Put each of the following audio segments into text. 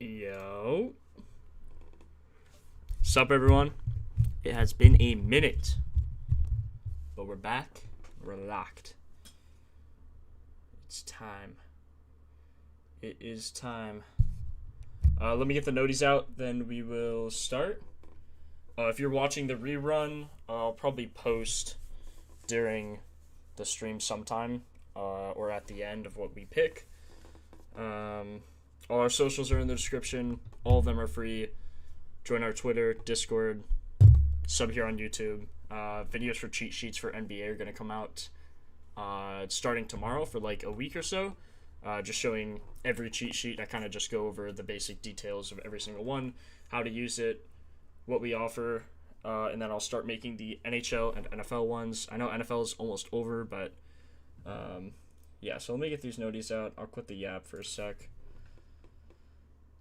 Yo. Sup, everyone? It has been a minute, but we're back. We're locked. It's time. It is time. Let me get the noties out, then we will start. If you're watching the rerun, I'll probably post during the stream sometime, or at the end of what we pick. All our socials are in the description. All of them are free. Join our Twitter, Discord, sub here on YouTube. Videos for cheat sheets for NBA are going to come out starting tomorrow for like a week or so. Just showing every cheat sheet. I kind of just go over the basic details of every single one, how to use it, what we offer, and then I'll start making the NHL and NFL ones. I know NFL is almost over, but yeah, so let me get these noties out. I'll quit the yap for a sec.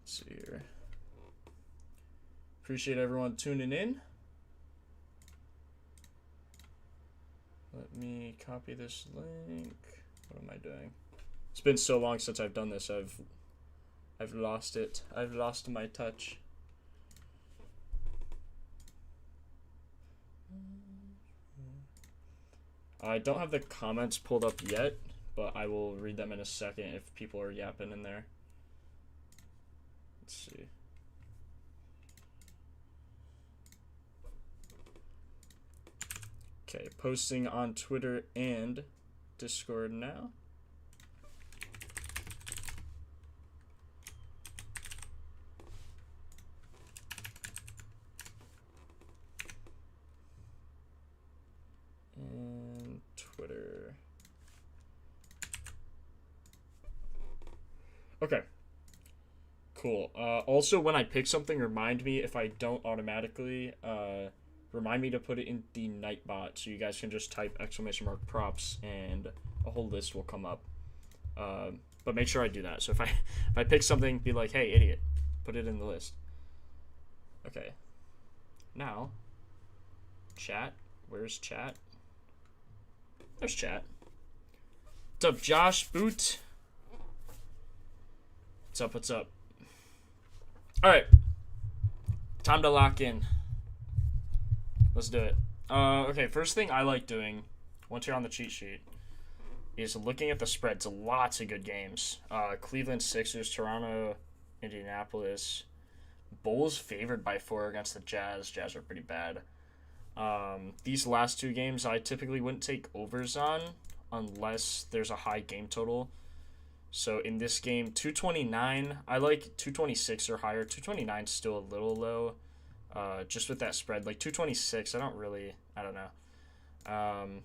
Let's see here. Appreciate everyone tuning in. Let me copy this link. What am I doing? It's been so long since I've done this. I've lost it. I've lost my touch. I don't have the comments pulled up yet, but I will read them in a second if people are yapping in there. Let's see. Okay, posting on Twitter and Discord now. And Twitter. Okay. Cool. Also, when I pick something, remind me if I don't automatically. Remind me to put it in the Nightbot, so you guys can just type !mark props and a whole list will come up. But make sure I do that. So if I pick something, be like, hey, idiot, put it in the list. Okay. Now, chat. Where's chat? There's chat. What's up, Josh Boot? What's up? What's up? All right. Time to lock in. Let's do it. Okay, first thing I like doing, once you're on the cheat sheet, is looking at the spreads. Lots of good games. Cleveland Sixers, Toronto, Indianapolis. Bulls favored by 4 against the Jazz. Jazz are pretty bad. These last 2 games, I typically wouldn't take overs on unless there's a high game total. So in this game, 229, I like 226 or higher. 229 is still a little low. Just with that spread, like 226, I don't know.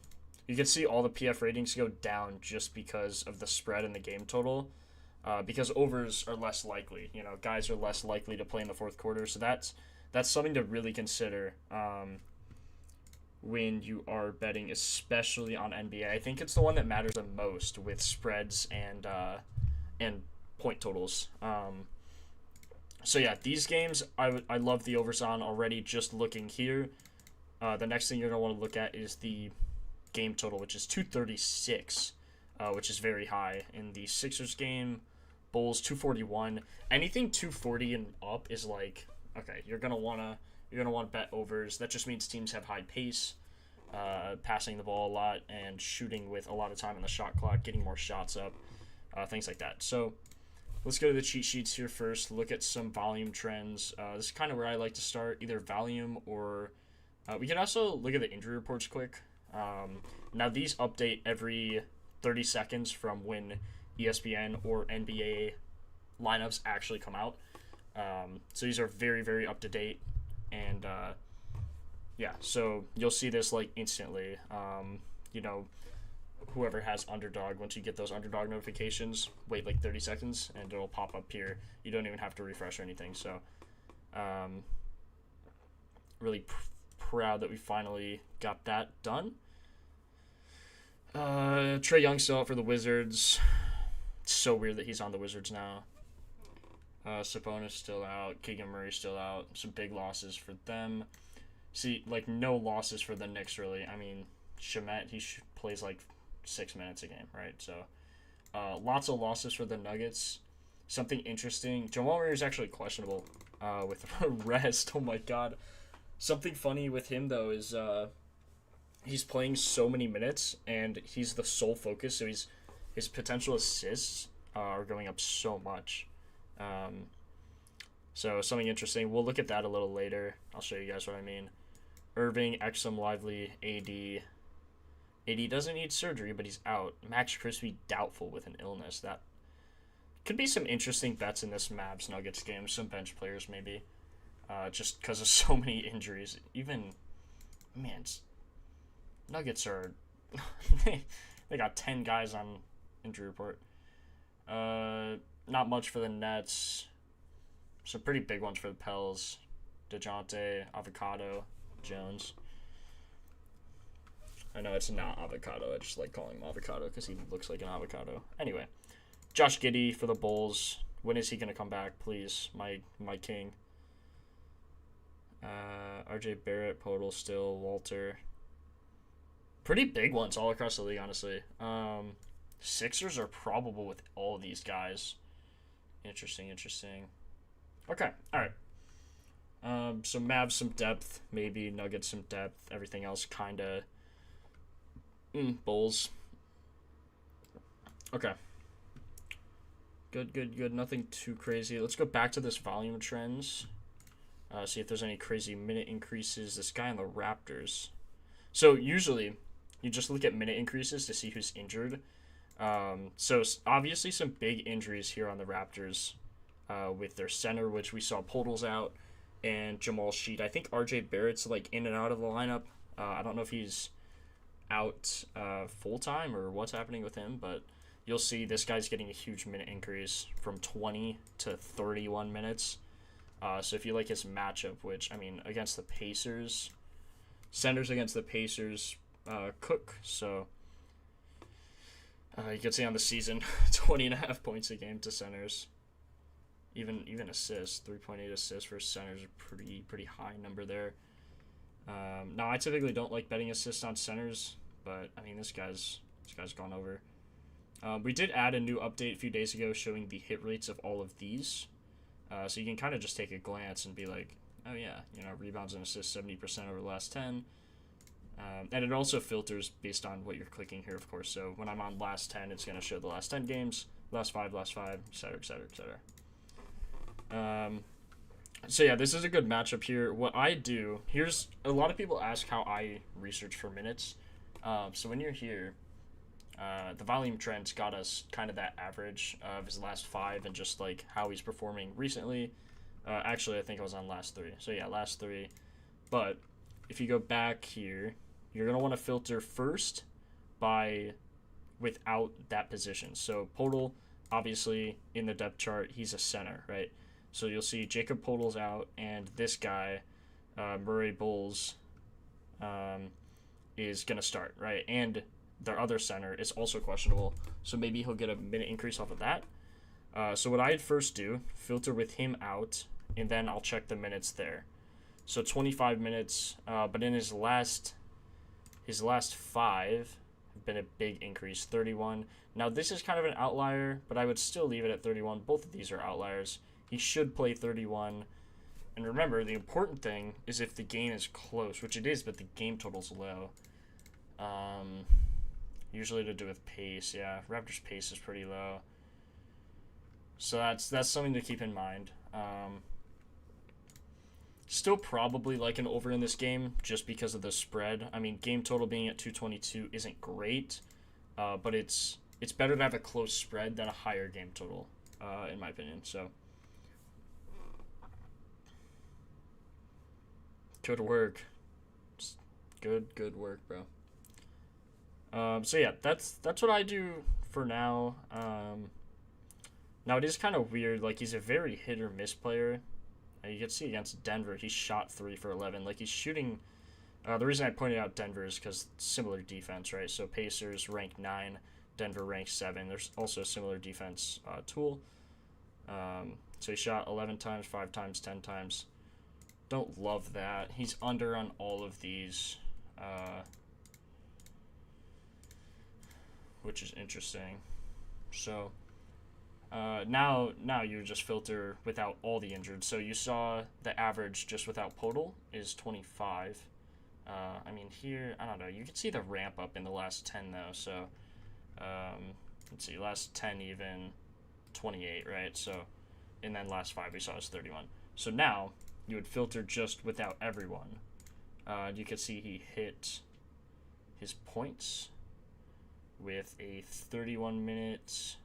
You can see all the PF ratings go down just because of the spread and the game total. Because overs are less likely. You know, guys are less likely to play in the fourth quarter. So that's something to really consider when you are betting, especially on NBA. I think it's the one that matters the most with spreads and point totals. So yeah, these games, I love the overs on already just looking here. The next thing you're going to want to look at is the game total, which is 236, which is very high. In the Sixers game, Bulls 241. Anything 240 and up is like, okay, you're going to want to bet overs. That just means teams have high pace, passing the ball a lot and shooting with a lot of time on the shot clock, getting more shots up, things like that. So let's go to the cheat sheets here first. Look at some volume trends. This is kind of where I like to start, either volume or we can also look at the injury reports quick. Now these update every 30 seconds from when ESPN or NBA lineups actually come out. So these are very, very up to date. And yeah, so you'll see this like instantly. You know, whoever has underdog, once you get those underdog notifications, wait like 30 seconds and it'll pop up here. You don't even have to refresh or anything. So really proud that we finally got that done. Trae Young still out for the Wizards. It's so weird that he's on the Wizards now. Sabonis still out. Keegan Murray still out. Some big losses for them. See, like, no losses for the Knicks, really. I mean, Shamet, he plays like 6 minutes a game, right? So, lots of losses for the Nuggets. something interesting. Jamal Murray is actually questionable with rest. Oh my god. Something funny with him though is he's playing so many minutes and he's the sole focus. So his potential assists are going up so much. So something interesting. We'll look at that a little later. I'll show you guys what I mean. Irving, Exum, Lively, AD. AD doesn't need surgery, but he's out. Max Crispy doubtful with an illness. That could be some interesting bets in this Mavs Nuggets game. Some bench players maybe, just because of so many injuries. Even, man, Nuggets are they got 10 guys on injury report. Not much for the Nets. Some pretty big ones for the Pels. DeJounte, Avocado, Jones. I know it's not avocado. I just like calling him avocado because he looks like an avocado. Anyway, Josh Giddey for the Bulls. When is he going to come back, please? My king. RJ Barrett, Podol, Still, Walter. Pretty big ones all across the league, honestly. Sixers are probable with all of these guys. Interesting. Okay, all right. So Mavs some depth, maybe Nuggets some depth. Everything else kind of Bulls. Okay. Good. Nothing too crazy. Let's go back to this volume trends. See if there's any crazy minute increases. This guy on the Raptors. So usually, you just look at minute increases to see who's injured. So obviously some big injuries here on the Raptors with their center, which we saw Podol's out, and Jamal Sheet. I think RJ Barrett's like in and out of the lineup. I don't know if he's out full-time or what's happening with him, but you'll see this guy's getting a huge minute increase from 20 to 31 minutes. So if you like his matchup, which, I mean, against the Pacers, centers against the Pacers cook. So you can see on the season, 20.5 points a game to centers. Even assists, 3.8 assists for centers, a pretty high number there. Now I typically don't like betting assists on centers, but I mean this guy's gone over. We did add a new update a few days ago showing the hit rates of all of these, so you can kind of just take a glance and be like, oh yeah, rebounds and assists 70% over the last 10. And it also filters based on what you're clicking here, of course. So when I'm on last 10, it's going to show the last 10 games, last 5, etc. So yeah, this is a good matchup here. What I do, here's a lot of people ask how I research for minutes. So when you're here, the volume trends got us kind of that average of his last 5 and just like how he's performing recently. Actually, I think I was on last 3. So yeah, last 3. But if you go back here, you're going to want to filter first by without that position. So Podol, obviously in the depth chart, he's a center, right? So you'll see Jacob Podol's out, and this guy, Murray Bulls, is going to start, right? And their other center is also questionable, so maybe he'll get a minute increase off of that. So what I'd first do, filter with him out, and then I'll check the minutes there. So 25 minutes, but in his last 5 have been a big increase, 31. Now this is kind of an outlier, but I would still leave it at 31. Both of these are outliers. He should play 31. And remember, the important thing is if the game is close, which it is, but the game total's low. Usually to do with pace, yeah. Raptors' pace is pretty low. So that's something to keep in mind. Still probably like an over in this game just because of the spread. I mean, game total being at 222 isn't great, but it's better to have a close spread than a higher game total, in my opinion. So good work. Just good work, bro. So yeah, that's what I do for now. Now it is kind of weird. Like, he's a very hit or miss player. You can see against Denver, he shot 3 for 11. Like, he's shooting. The reason I pointed out Denver is because similar defense, right? So Pacers ranked 9, Denver ranked 7. There's also a similar defense tool. So he shot 11 times, 5 times, 10 times. Don't love that. He's under on all of these, which is interesting. So Now you just filter without all the injured. So you saw the average just without Podol is 25. I mean, here, I don't know. You can see the ramp up in the last 10, though. So, let's see. Last 10 even, 28, right? So, and then last 5 we saw is 31. So now, you would filter just without everyone. You can see he hit his points with a 31 minutes,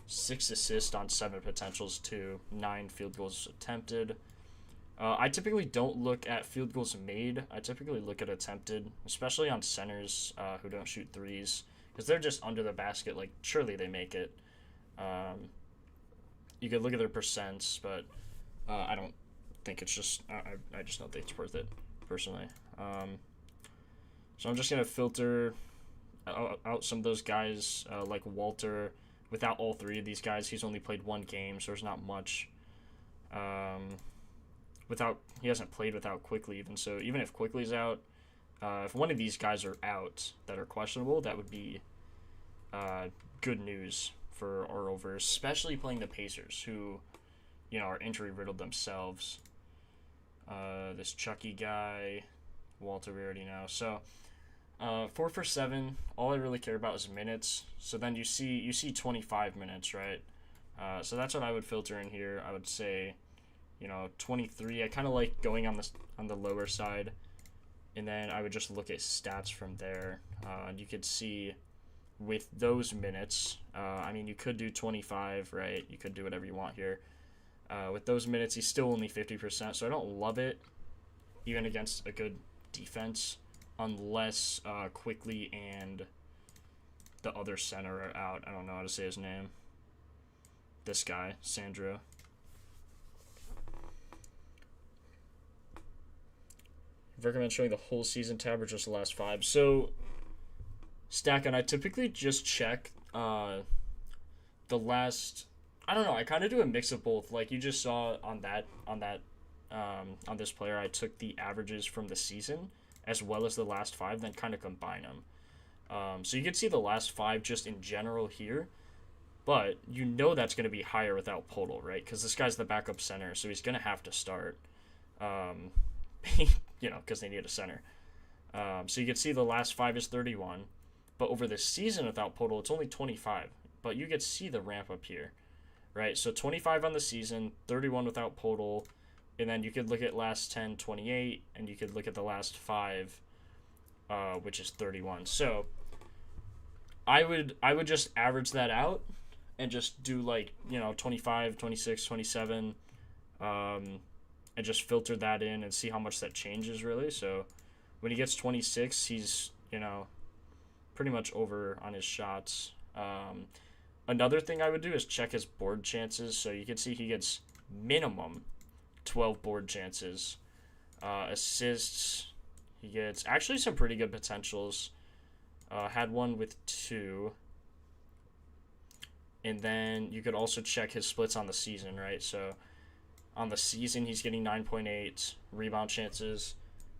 6 assists on 7 potentials to 9 field goals attempted. I typically don't look at field goals made. I typically look at attempted, especially on centers who don't shoot threes, because they're just under the basket. Like, surely they make it. You could look at their percents, but I don't think it's just. I just don't think it's worth it, personally. So I'm just gonna filter out some of those guys, like Walter. Without all 3 of these guys, he's only played 1 game, so there's not much. He hasn't played without Quickly even, so even if Quickly's out, if one of these guys are out that are questionable, that would be good news for our overs, especially playing the Pacers, who, are injury riddled themselves. This Chucky guy, Walter, we already know. So 4 for 7. All I really care about is minutes. So then you see 25 minutes, right? So that's what I would filter in here. I would say, 23. I kind of like going on the lower side, and then I would just look at stats from there. And you could see with those minutes. I mean, you could do 25, right? You could do whatever you want here. With those minutes, he's still only 50%, so I don't love it, even against a good defense, unless Quickly and the other center are out. I don't know how to say his name. This guy, Sandro. Recommend showing the whole season tab or just the last 5. So, Stack, and I typically just check the last. I don't know. I kind of do a mix of both. Like you just saw on this player, I took the averages from the season as well as the last 5, then kind of combine them. So you can see the last 5 just in general here, but that's going to be higher without Podol, right? Because this guy's the backup center, so he's going to have to start. Because they need a center. So you can see the last 5 is 31, but over the season without Podol, it's only 25. But you can see the ramp up here, right? So 25 on the season, 31 without Podol, and then you could look at last 10, 28, and you could look at the last 5, which is 31. So I would just average that out and just do 25, 26, 27, and just filter that in and see how much that changes, really. So when he gets 26, he's, pretty much over on his shots. Another thing I would do is check his board chances. So you can see he gets minimum 12 board chances. Assists, he gets actually some pretty good potentials. Had one with 2. And then you could also check his splits on the season, right? So on the season, he's getting 9.8 rebound chances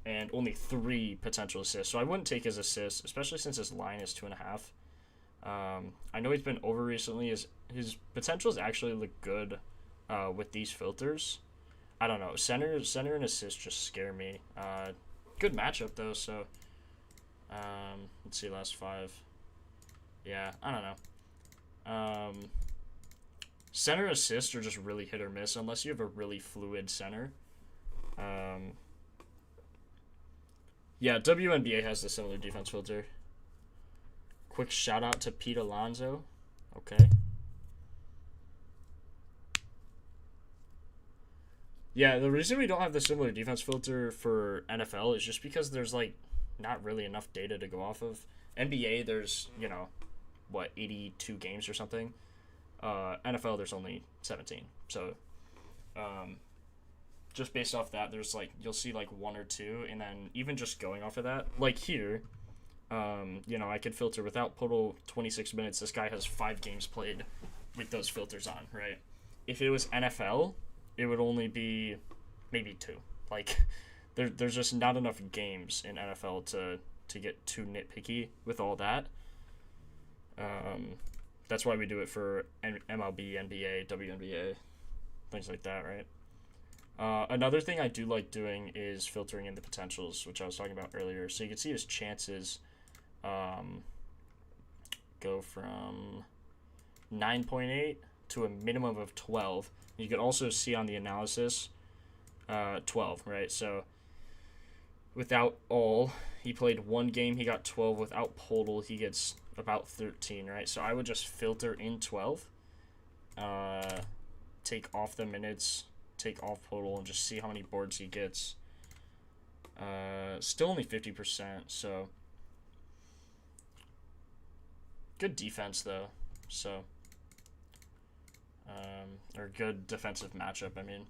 and only 3 potential assists. So I wouldn't take his assists, especially since his line is 2.5. I know he's been over recently. His potentials actually look good with these filters. I don't know. Center and assist just scare me. Good matchup, though. So let's see, last 5. Yeah, I don't know. Center assists are just really hit or miss unless you have a really fluid center. Yeah, WNBA has the similar defense filter. Quick shout out to Pete Alonso. Okay. Yeah, the reason we don't have the similar defense filter for NFL is just because there's not really enough data to go off of. NBA, there's 82 games or something. NFL, there's only 17. So, just based off that, there's you'll see 1 or 2, and then even just going off of that, here, I could filter without Podol 26 minutes. This guy has 5 games played with those filters on, right? If it was NFL, it would only be maybe 2. There's just not enough games in NFL to get too nitpicky with all that. That's why we do it for MLB, NBA, WNBA, things like that, right? Another thing I do like doing is filtering in the potentials, which I was talking about earlier. So you can see his chances go from 9.8 to a minimum of 12. You can also see on the analysis 12, right? So without all, he played one game, he got 12. Without Podol, he gets about 13, right? So I would just filter in 12, take off the minutes, take off Podol, and just see how many boards he gets. Still only 50%, so good defense though. So or good defensive matchup, I mean.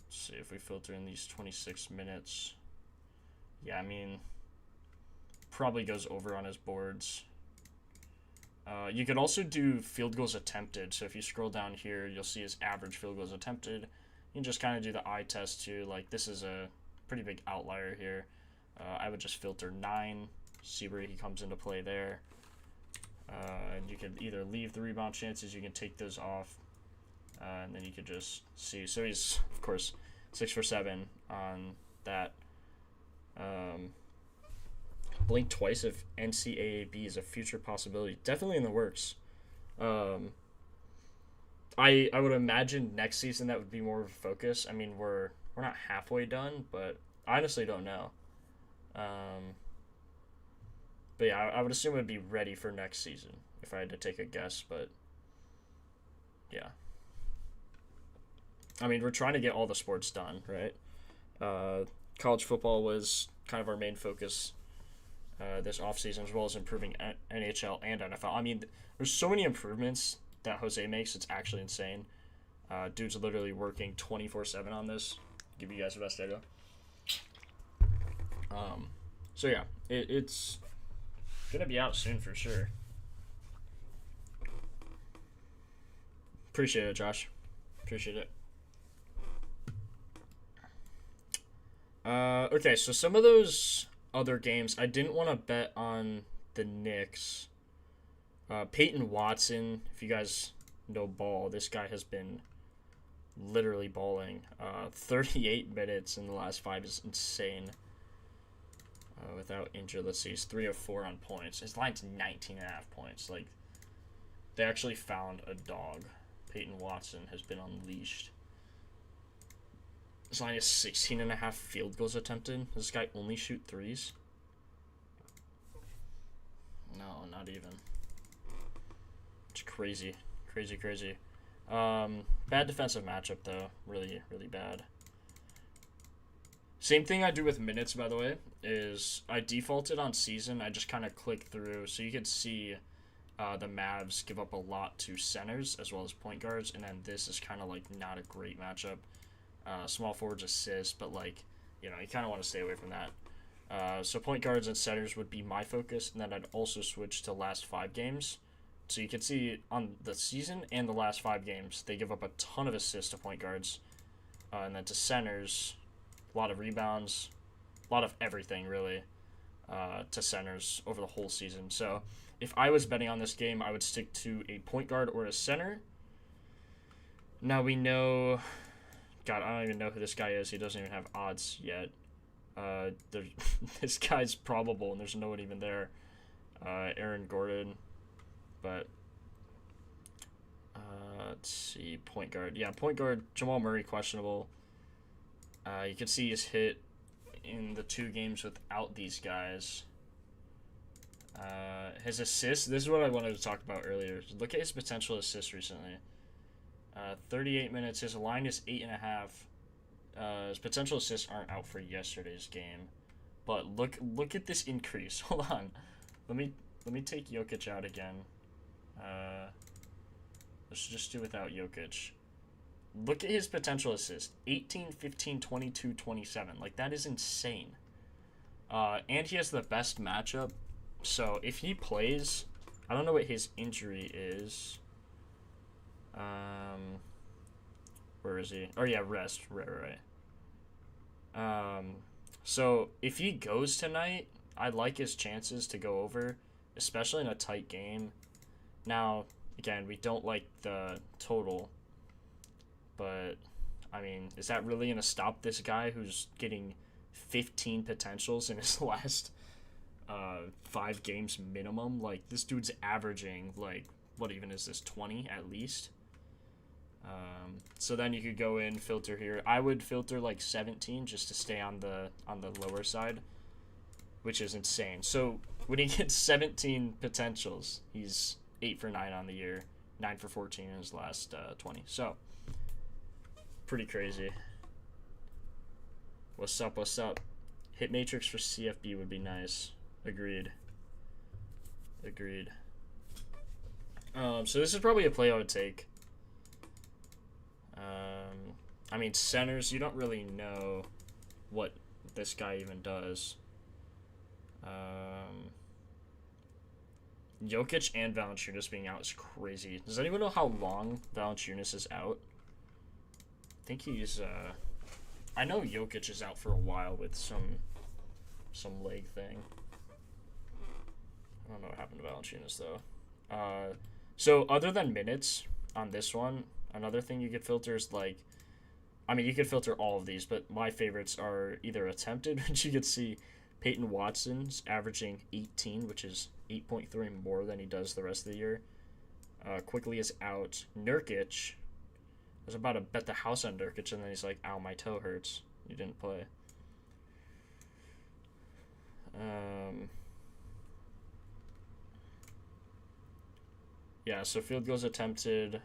Let's see if we filter in these 26 minutes. Yeah, I mean, probably goes over on his boards. You could also do field goals attempted. So if you scroll down here, you'll see his average field goals attempted. You can just kind of do the eye test too. Like, this is a pretty big outlier here. I would just filter 9, see where he comes into play there. And you could either leave the rebound chances, you can take those off, and then you could just see. So he's, of course, 6 for 7 on that. Blink twice if NCAAB is a future possibility. Definitely in the works. I would imagine next season that would be more of a focus. I mean, we're not halfway done, but I honestly don't know. But yeah, I would assume it would be ready for next season if I had to take a guess, but yeah. I mean, we're trying to get all the sports done, right? College football was kind of our main focus this offseason, as well as improving NHL and NFL. I mean, there's so many improvements that Jose makes, it's actually insane. Dude's literally working 24/7 on this. Give you guys the best idea. So yeah, it's gonna be out soon for sure. Appreciate it, Josh. Appreciate it. Okay, so some of those other games, I didn't want to bet on the Knicks. Peyton Watson, if you guys know ball, this guy has been literally balling. 38 minutes in the last 5 is insane. Without injury, let's see, he's 3 of 4 on points. His line's 19.5 points. Like, they actually found a dog. Peyton Watson has been unleashed. His line is 16.5 field goals attempted. Does this guy only shoot threes? No, not even. It's crazy. Crazy. Bad defensive matchup, though. Really, really bad. Same thing I do with minutes, by the way, is I defaulted on season. I just kind of click through. So you can see the Mavs give up a lot to centers as well as point guards. And then this is kind of like not a great matchup. Small forwards assist, but like, you know, you kind of want to stay away from that. So point guards and centers would be my focus. And then I'd also switch to last 5 games. So you can see on the season and the last 5 games, they give up a ton of assists to point guards. And then to centers, a lot of rebounds, a lot of everything, really, to centers over the whole season. So if I was betting on this game, I would stick to a point guard or a center. Now we know... God, I don't even know who this guy is. He doesn't even have odds yet. This guy's probable, and there's no one even there. Aaron Gordon. But, let's see, point guard. Yeah, point guard, Jamal Murray, questionable. You can see his hit in the 2 games without these guys. His assists, this is what I wanted to talk about earlier. Look at his potential assists recently. 38 minutes, his line is 8.5. His potential assists aren't out for yesterday's game. But look at this increase. Hold on. Let me take Jokic out again. Let's just do without Jokic. Look at his potential assist. 18, 15, 22, 27. Like, that is insane. And he has the best matchup. So, if he plays... I don't know what his injury is. Where is he? Oh, yeah, rest. Right. So, if he goes tonight, I like his chances to go over. especially in a tight game. Now, again, we don't like the total, but I mean, is that really going to stop this guy who's getting 15 potentials in his last 5 games minimum? Like, this dude's averaging, like, what even is this, 20 at least? So then you could go in, filter here. I would filter like 17 just to stay on the lower side, which is insane. So when he gets 17 potentials, he's 8 for 9 on the year, 9 for 14 in his last 20. So pretty crazy. What's up? What's up? Hit matrix for CFB would be nice. Agreed. Agreed. So this is probably a play I would take. I mean, centers, you don't really know what this guy even does. Jokic and Valanciunas being out is crazy. Does anyone know how long Valanciunas is out? I think he's, I know Jokic is out for a while with some leg thing. I don't know what happened to Valanciunas, though. So other than minutes on this one, another thing you could filter is, like, I mean, you could filter all of these, but my favorites are either attempted, which you could see Peyton Watson's averaging 18, which is 8.3 more than he does the rest of the year. Quickly is out. Nurkic, I was about to bet the house on Nurkic, and then he's like, ow, my toe hurts. You didn't play. Yeah, so field goals attempted,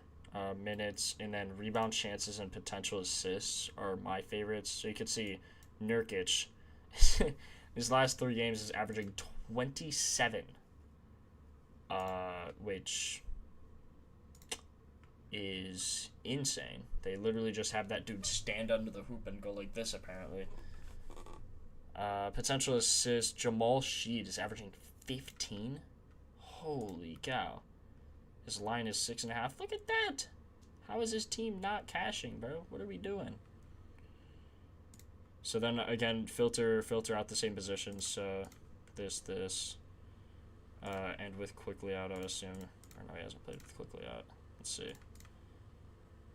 minutes, and then rebound chances and potential assists are my favorites. So you can see Nurkic, his last 3 games is averaging 27, which is insane. They literally just have that dude stand under the hoop and go like this, apparently. Potential assist, Jamal Sheed is averaging 15. Holy cow. His line is 6.5. Look at that. How is his team not cashing, bro? What are we doing? So then again, filter out the same positions. So this, and with quickly out, I would assume. Or no, he hasn't played with quickly out. Let's see.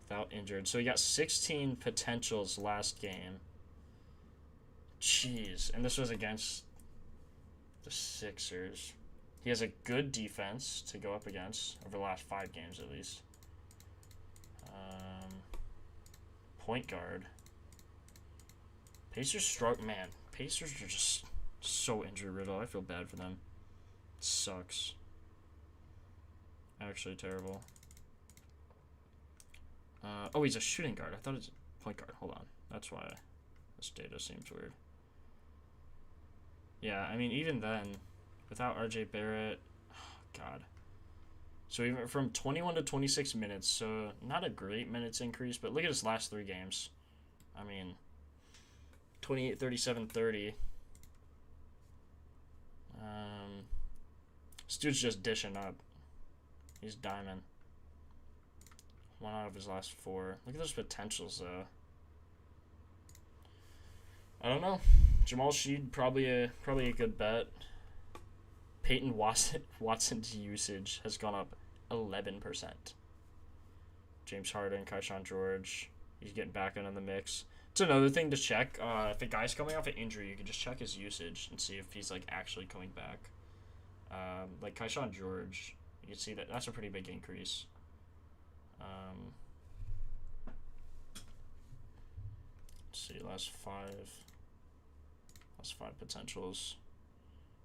Without injured. So he got 16 potentials last game. Jeez, and this was against the Sixers. He has a good defense to go up against over the last 5 games at least. Point guard. Pacers struggle. Man, Pacers are just so injury riddled. I feel bad for them. It sucks. Actually terrible. Oh, he's a shooting guard. I thought it's a point guard. Hold on. That's why this data seems weird. Yeah, I mean, even then, without RJ Barrett, oh, God. So we went from 21 to 26 minutes, so not a great minutes increase, but look at his last 3 games. I mean, 28, 37, 30. This dude's just dishing up. He's diamond. 1 out of his last 4. Look at those potentials, though. I don't know. Jamal Sheed, probably a good bet. Peyton Watson's usage has gone up 11%. James Harden, Kaishan George, he's getting back in the mix. It's another thing to check. If a guy's coming off an injury, you can just check his usage and see if he's like actually coming back. Like Kaishan George, you can see that's a pretty big increase. Let's see, last five potentials.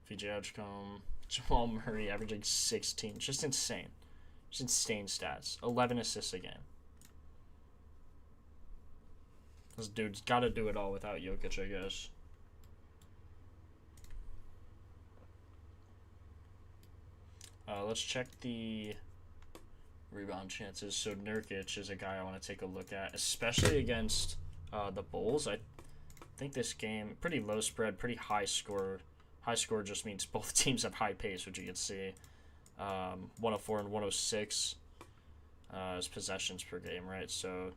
VJ Edgecombe, Jamal Murray averaging 16. Just insane. Just insane stats. 11 assists a game. This dude's got to do it all without Jokic, I guess. Let's check the rebound chances. So Nurkic is a guy I want to take a look at, especially against the Bulls. I think this game, pretty low spread, pretty high score. High score just means both teams have high pace, which you can see. 104 and 106 is possessions per game, right? So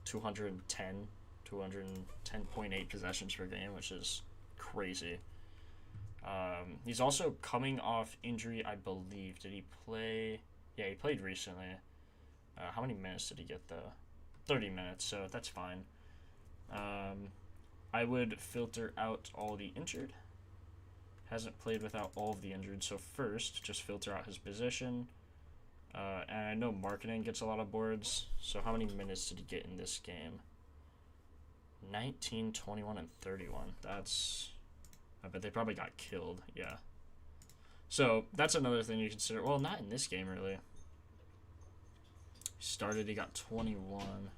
210.8 possessions per game, which is crazy. He's also coming off injury, I believe. Did he play? Yeah, he played recently. How many minutes did he get, though? 30 minutes, so that's fine. I would filter out all the injured. Hasn't played without all of the injured, so first, just filter out his position. And I know Marketing gets a lot of boards, so how many minutes did he get in this game? 19, 21, and 31. That's... I bet they probably got killed, yeah. So, that's another thing you consider. Well, not in this game, really. He started, he got 21.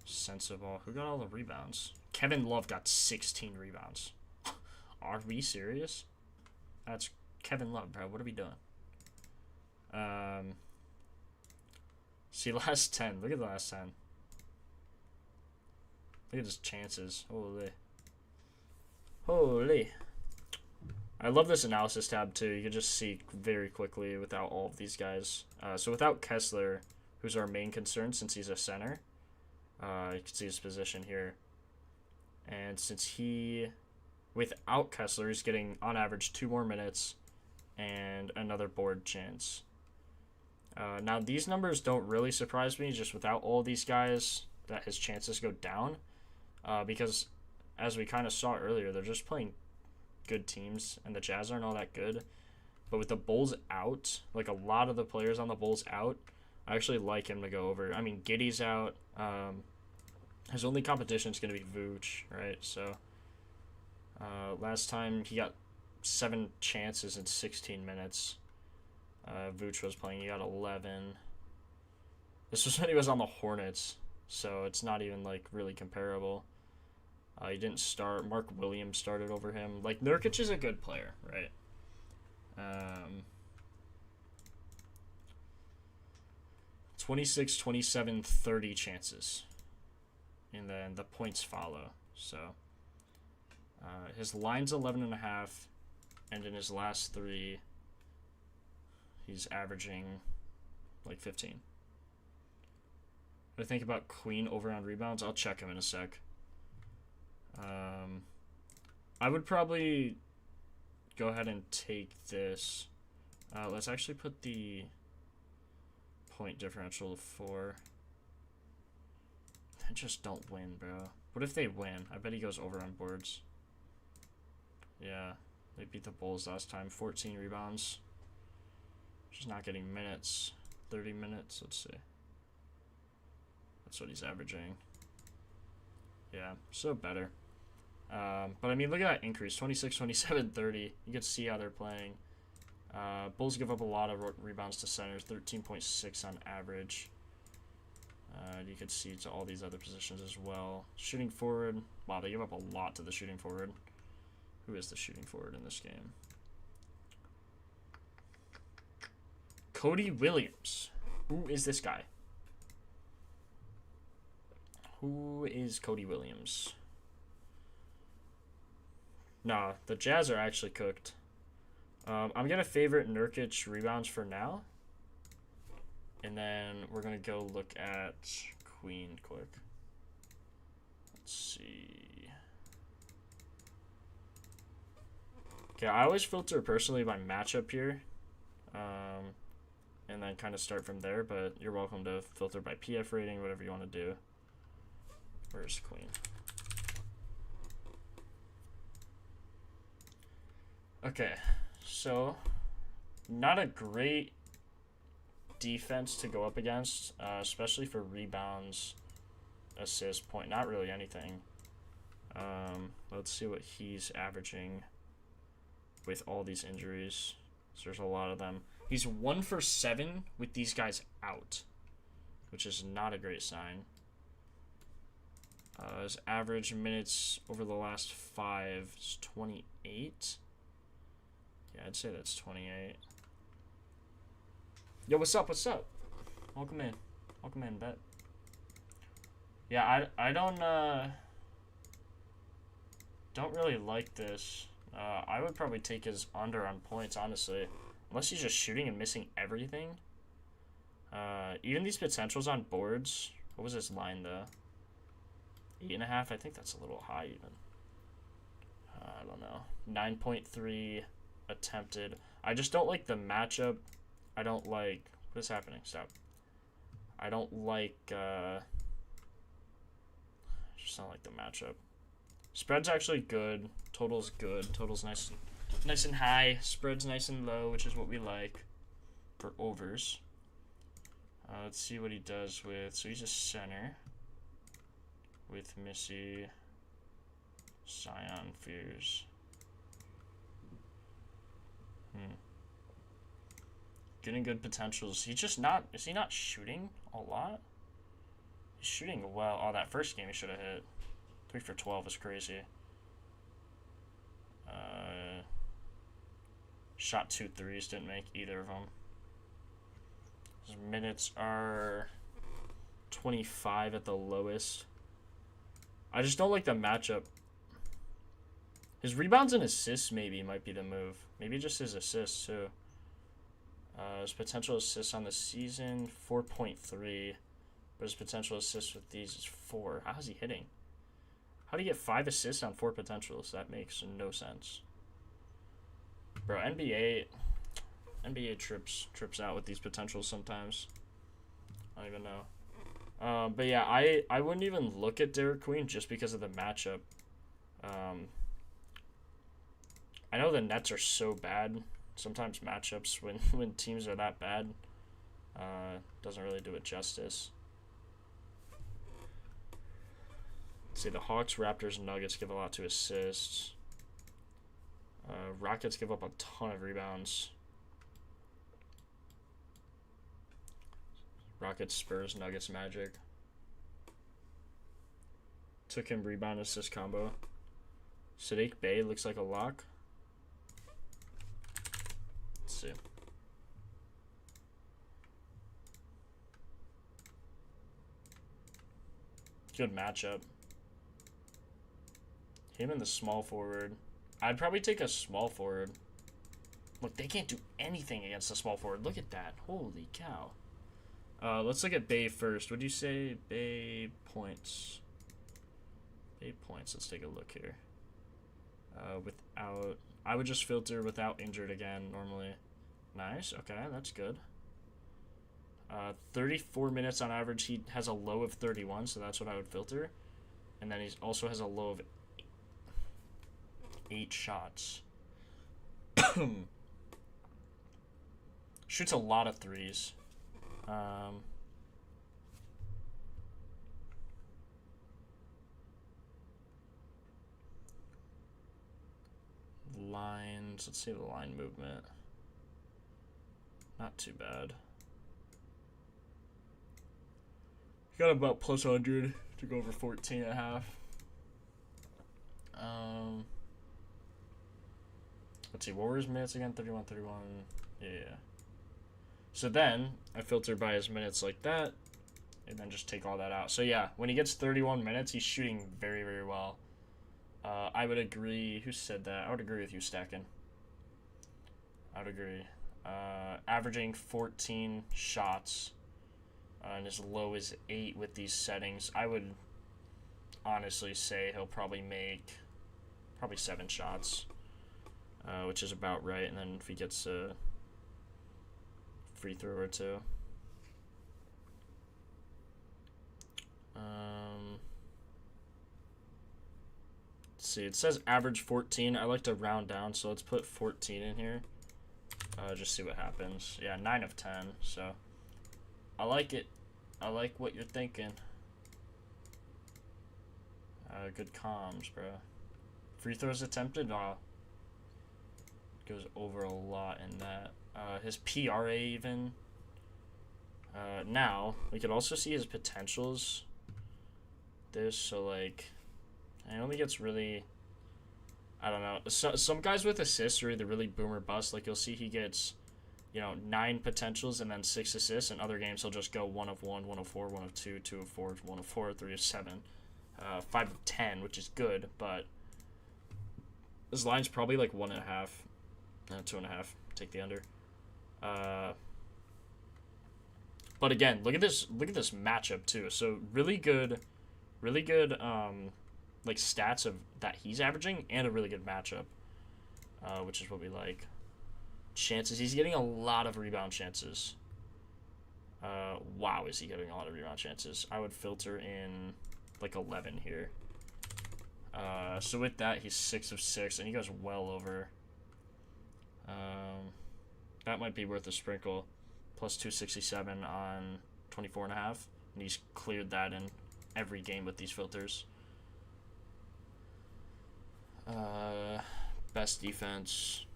Sensible. Who got all the rebounds? Kevin Love got 16 rebounds. Are we serious? That's Kevin Love, bro. What are we doing? See, last 10. Look at the last 10. Look at his chances. Holy. Holy. I love this analysis tab, too. You can just see very quickly without all of these guys. So without Kessler, who's our main concern since he's a center, you can see his position here. And since he... Without Kessler, he's getting, on average, 2 more minutes and another board chance. Now, these numbers don't really surprise me, just without all these guys, that his chances go down. Because, as we kind of saw earlier, they're just playing good teams, and the Jazz aren't all that good. But with the Bulls out, like a lot of the players on the Bulls out, I actually like him to go over. I mean, Giddey's out. His only competition is going to be Vooch, right? So... last time he got 7 chances in 16 minutes. Vooch was playing, he got 11. This was when he was on the Hornets, so it's not even like really comparable. He didn't start. Mark Williams started over him. Like, Nurkic is a good player, right? 26, 27, 30 chances. And then the points follow. So his line's 11.5, and in his last 3, he's averaging like 15. What do I think about Queen over on rebounds? I'll check him in a sec. I would probably go ahead and take this. Let's actually put the point differential to 4. They just don't win, bro. What if they win? I bet he goes over on boards. Yeah, they beat the Bulls last time. 14 rebounds. Just not getting minutes. 30 minutes, let's see. That's what he's averaging. Yeah, so better. But I mean, look at that increase. 26, 27, 30. You can see how they're playing. Bulls give up a lot of rebounds to centers. 13.6 on average. You could see to all these other positions as well. Shooting forward. Wow, they give up a lot to the shooting forward. Who is the shooting forward in this game? Cody Williams. Who is this guy? Who is Cody Williams? Nah, the Jazz are actually cooked. I'm going to favorite Nurkic rebounds for now. And then we're going to go look at Queen quick. Let's see. Okay, I always filter personally by matchup here. And then kind of start from there. But you're welcome to filter by PF rating, whatever you want to do. Where's Queen? Okay, so not a great defense to go up against, especially for rebounds, assists, point, not really anything. Let's see what he's averaging with all these injuries. So there's a lot of them. He's 1 for 7 with these guys out, which is not a great sign. His average minutes over the last 5 is 28. Yeah, I'd say that's 28. Yo, what's up? What's up? Welcome in. Welcome in, bet. Yeah, I don't really like this. I would probably take his under on points, honestly. Unless he's just shooting and missing everything. Even these potentials on boards. What was his line, though? 8.5? I think that's a little high, even. I don't know. 9.3 attempted. I just don't like the matchup. I don't like... What is happening? Stop. I don't like... just don't like the matchup. Spread's actually good. Total's good. Total's nice and high. Spread's nice and low, which is what we like for overs. Let's see what he does with... So he's a center with Missy, Scion, Fears. Getting good potentials. He's just not... Is he not shooting a lot? He's shooting well. Oh, that first game he should have hit. 3 for 12 is crazy. Shot 2 threes. Didn't make either of them. His minutes are 25 at the lowest. I just don't like the matchup. His rebounds and assists maybe might be the move. Maybe just his assists too. His potential assists on the season, 4.3. But his potential assists with these is 4. How is he hitting? How do you get 5 assists on 4 potentials? That makes no sense. Bro, NBA trips out with these potentials sometimes. I don't even know. But yeah, I wouldn't even look at Derek Queen just because of the matchup. I know the Nets are so bad. Sometimes matchups when teams are that bad doesn't really do it justice. Let's see, the Hawks, Raptors, and Nuggets give a lot to assists. Rockets give up a ton of rebounds. Rockets, Spurs, Nuggets, Magic. Took him rebound assist combo. Saddiq Bey looks like a lock. Let's see. Good matchup. Him and the small forward. I'd probably take a small forward. Look, they can't do anything against a small forward. Look at that. Holy cow. Let's look at Bay first. Would you say Bay points? Bay points. Let's take a look here. Without... I would just filter without injured again, normally. Nice. Okay, that's good. 34 minutes on average. He has a low of 31, so that's what I would filter. And then he also has a low of 8 shots. Shoots a lot of threes. Lines. Let's see the line movement. Not too bad. Got about plus 100 to go over 14 and a half. Let's see, what were his minutes again? 31, 31. Yeah. So then, I filter by his minutes like that, and then just take all that out. So yeah, when he gets 31 minutes, he's shooting very, very well. I would agree. Who said that? I would agree with you, Stackin. I would agree. Averaging 14 shots and as low as 8 with these settings. I would honestly say he'll probably make 7 shots, which is about right. And then if he gets a free throw or 2. Let's see, it says average 14. I like to round down, so let's put 14 in here. Just see what happens. Yeah, 9 of 10. So I like it. I like what you're thinking. Good comms, bro. Free throws attempted. Goes over a lot in that. His PRA even. Now we could also see his potentials. So like, he only gets really. I don't know. Some guys with assists are either really boom or bust. Like, you'll see he gets, 9 potentials and then 6 assists. And other games, he'll just go 1 of 1, 1 of 4, 1 of 2, 2 of 4, 1 of 4, 3 of 7, 5 of 10, which is good. But his line's probably like 1.5, 2.5. Take the under. But again, look at this matchup too. So really good like stats of that he's averaging and a really good matchup, which is what we like. Chances, he's getting a lot of rebound chances. Wow, is he getting a lot of rebound chances? I would filter in like 11 here. So with that, he's 6 of 6, and he goes well over. That might be worth a sprinkle. Plus 267 on 24.5, and he's cleared that in every game with these filters. Best defense,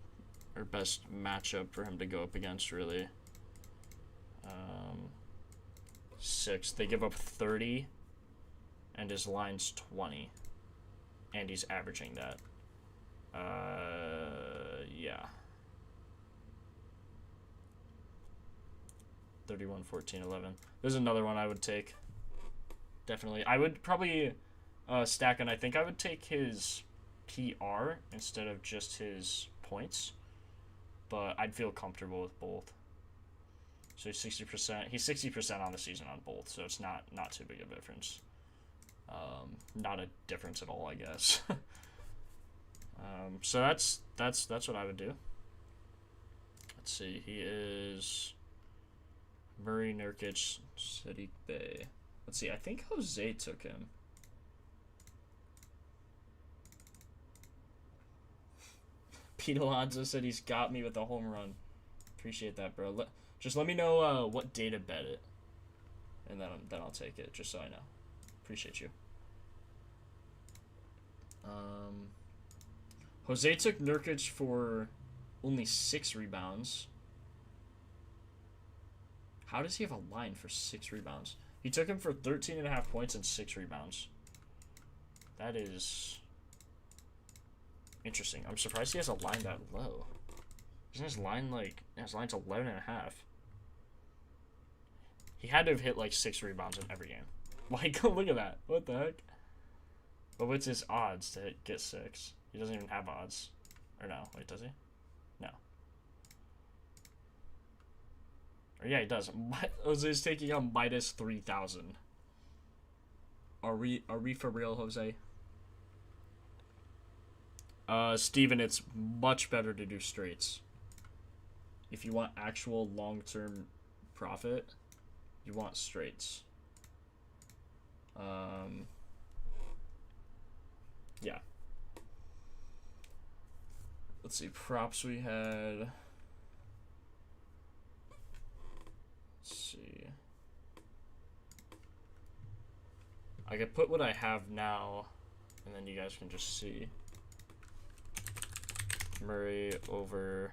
or best matchup for him to go up against, really. 6. They give up 30, and his line's 20, and he's averaging that. Yeah. 31, 14, 11. There's another one I would take. Definitely. I would probably stack, and I think I would take his PR instead of just his points. But I'd feel comfortable with both. So he's 60%. He's 60% on the season on both, so it's not too big of a difference. Not a difference at all, I guess. So that's what I would do. Let's see. He is Murray, Nurkic, Sadiq Bey. Let's see. I think Jose took him. Pete Alonso said he's got me with a home run. Appreciate that, bro. Just let me know what day to bet it, and then I'll take it, just so I know. Appreciate you. Jose took Nurkic for only 6 rebounds. How does he have a line for 6 rebounds? He took him for 13.5 points and 6 rebounds. That is interesting. I'm surprised he has a line that low. Isn't his line like... His line's 11.5. He had to have hit like 6 rebounds in every game. Like, look at that. What the heck? But what's his odds to get 6? He doesn't even have odds. Or no. Wait, does he? No. Or yeah, he does. Jose's taking on minus 3,000. Are we for real, Jose? Steven, it's much better to do straights. If you want actual long-term profit, you want straights. Yeah. Let's see, props we had. Let's see. I could put what I have now, and then you guys can just see. Murray over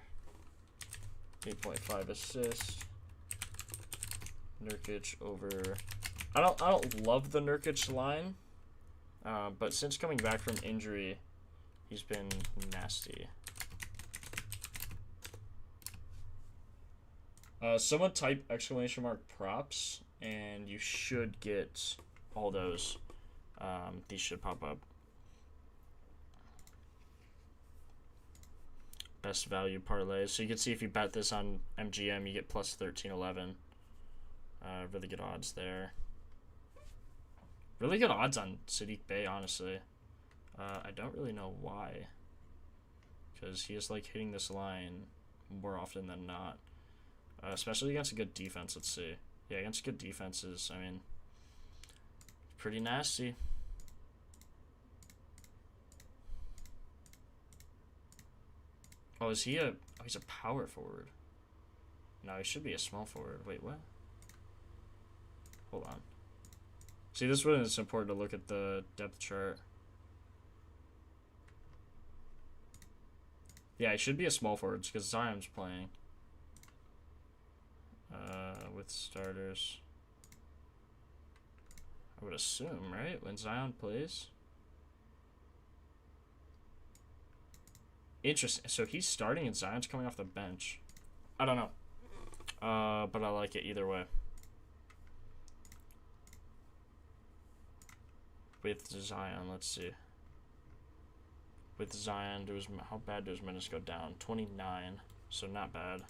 8.5 assists. Nurkic over... I don't love the Nurkic line, but since coming back from injury, he's been nasty. Someone type ! props, and you should get all those. These should pop up. Best value parlays. So you can see if you bet this on MGM, you get plus 1311. Really good odds there. Really good odds on Sadiq Bey, honestly. I don't really know why. Because he is like hitting this line more often than not. Especially against a good defense, let's see. Yeah, against good defenses, I mean, pretty nasty. Oh, is he a... Oh, he's a power forward. No, he should be a small forward. Wait, what? Hold on. See, this one is important to look at the depth chart. Yeah, he should be a small forward because Zion's playing. With starters. I would assume, right? When Zion plays. Interesting. So he's starting and Zion's coming off the bench. I don't know. But I like it either way. With Zion, let's see. With Zion, how bad do his minutes go down? 29. So not bad.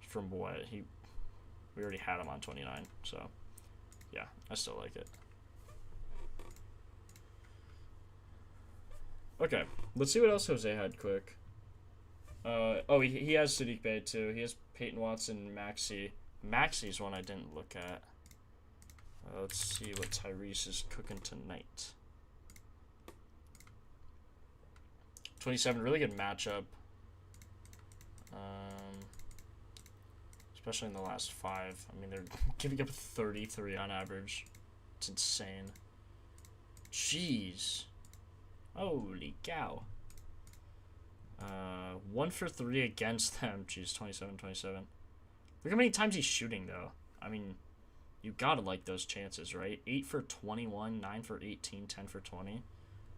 From what? We already had him on 29. So, yeah, I still like it. Okay, let's see what else Jose had quick. Oh, he has Sadiq Bey too. He has Peyton Watson, Maxey. Maxey's one I didn't look at. Let's see what Tyrese is cooking tonight. 27, really good matchup. Especially in the last 5. I mean, they're giving up 33 on average. It's insane. Jeez. Holy cow. 1 for 3 against them. Jeez, 27-27. Look how many times he's shooting, though. I mean, you gotta like those chances, right? 8 for 21, 9 for 18, 10 for 20. I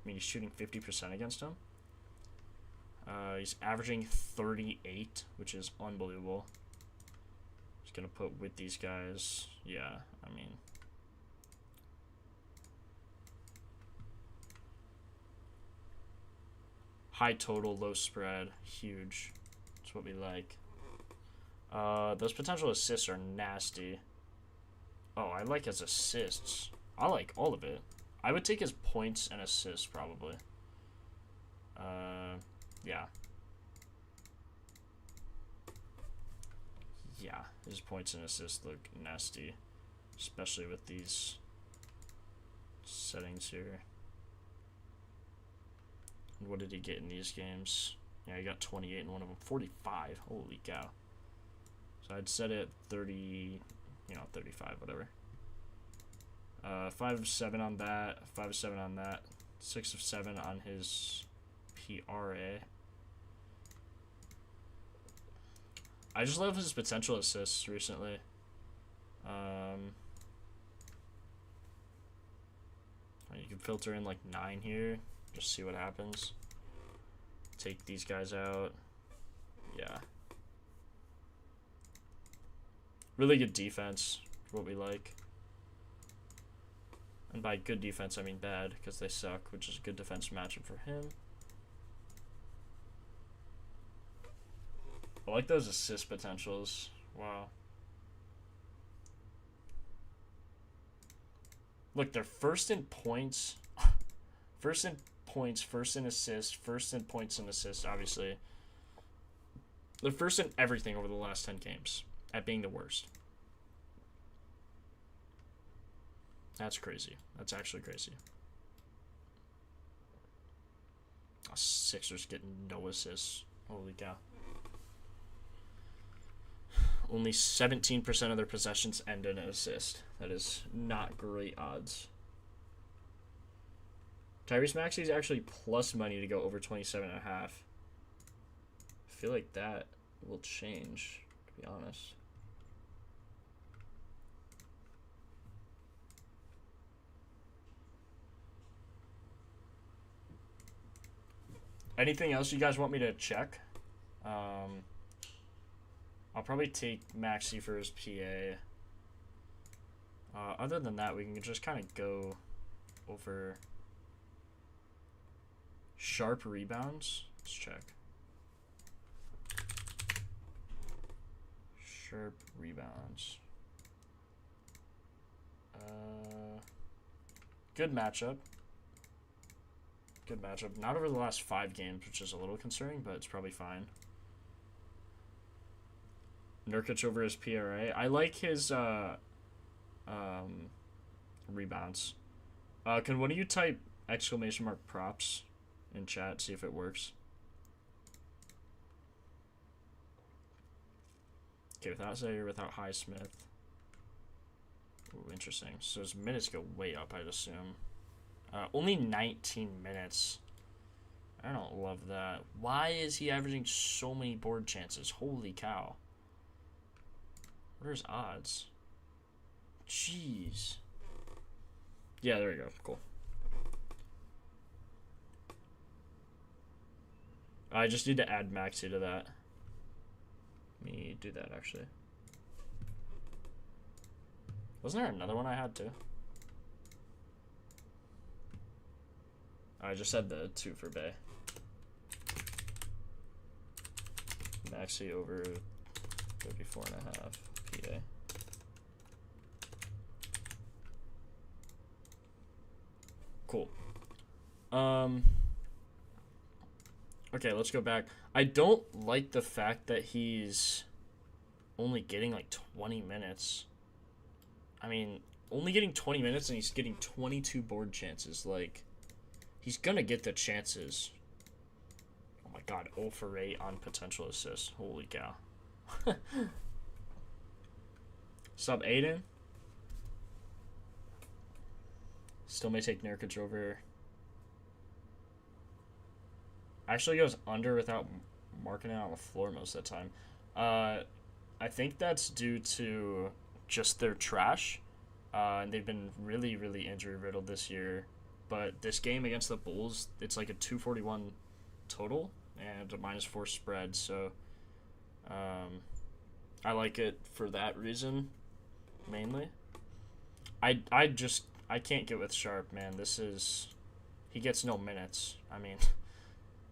mean, he's shooting 50% against him. He's averaging 38, which is unbelievable. Just gonna put with these guys. Yeah, I mean... high total, low spread, huge. That's what we like. Those potential assists are nasty. Oh, I like his assists. I like all of it. I would take his points and assists, probably. Yeah. Yeah, his points and assists look nasty. Especially with these settings here. And what did he get in these games? Yeah, he got 28 in one of them. 45. Holy cow. So I'd set it 30, 35, whatever. 5 of 7 on that. 5 of 7 on that. 6 of 7 on his PRA. I just love his potential assists recently. You can filter in like 9 here. Just see what happens. Take these guys out. Yeah. Really good defense. What we like. And by good defense, I mean bad, because they suck, which is a good defense matchup for him. I like those assist potentials. Wow. Look, they're first in points. First in points, first in assists, first in points and assists, obviously. They're first in everything over the last 10 games at being the worst. That's crazy. That's actually crazy. Sixers getting no assists. Holy cow. Only 17% of their possessions end in an assist. That is not great odds. Tyrese Maxey is actually plus money to go over 27.5. I feel like that will change, to be honest. Anything else you guys want me to check? I'll probably take Maxey for his PA. Other than that, we can just kind of go over sharp rebounds. Let's check. Sharp rebounds. Good matchup. Good matchup. Not over the last 5 games, which is a little concerning, but it's probably fine. Nurkic over his PRA. I like his rebounds. Can one of you type !mark props in chat, see if it works? Okay, without Zaire, without Highsmith. Ooh, interesting. So his minutes go way up, I'd assume. Only 19 minutes. I don't love that. Why is he averaging so many board chances? Holy cow. What are his odds? Jeez. Yeah, there we go. Cool. I just need to add Maxey to that. Let me do that, actually. Wasn't there another one I had, too? I just had the 2 for Bay. Maxey over 34.5 PA. Cool. Okay, let's go back. I don't like the fact that he's only getting like 20 minutes. I mean, only getting 20 minutes and he's getting 22 board chances. Like, he's gonna get the chances. Oh my god, 0 for 8 on potential assists. Holy cow. Sub Aiden. Still may take Nurkic over. Actually goes under without marking it on the floor most of the time. I think that's due to just their trash. And they've been really, really injury riddled this year. But this game against the Bulls, it's like a 241 total and a -4 spread. So I like it for that reason, mainly. I can't get with Sharp, man. He gets no minutes. I mean,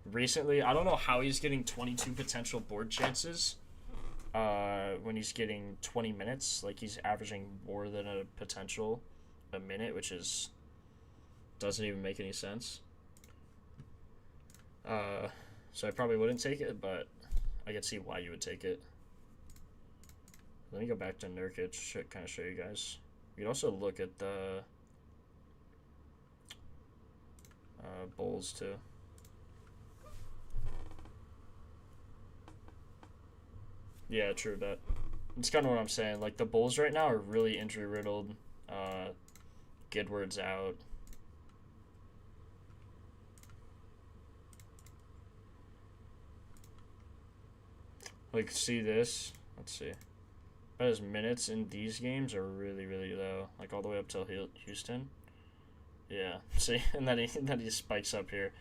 recently, I don't know how he's getting 22 potential board chances when he's getting 20 minutes. Like, he's averaging more than a potential a minute, which doesn't even make any sense. So I probably wouldn't take it, but I can see why you would take it. Let me go back to Nurkic, kind of show you guys. You can also look at the Bulls too. Yeah, true that. It's kind of what I'm saying. Like, the Bulls right now are really injury riddled. Gidward's out. Like, see this? Let's see. But his minutes in these games are really, really low. Like, all the way up till Houston. Yeah, see? And then he spikes up here.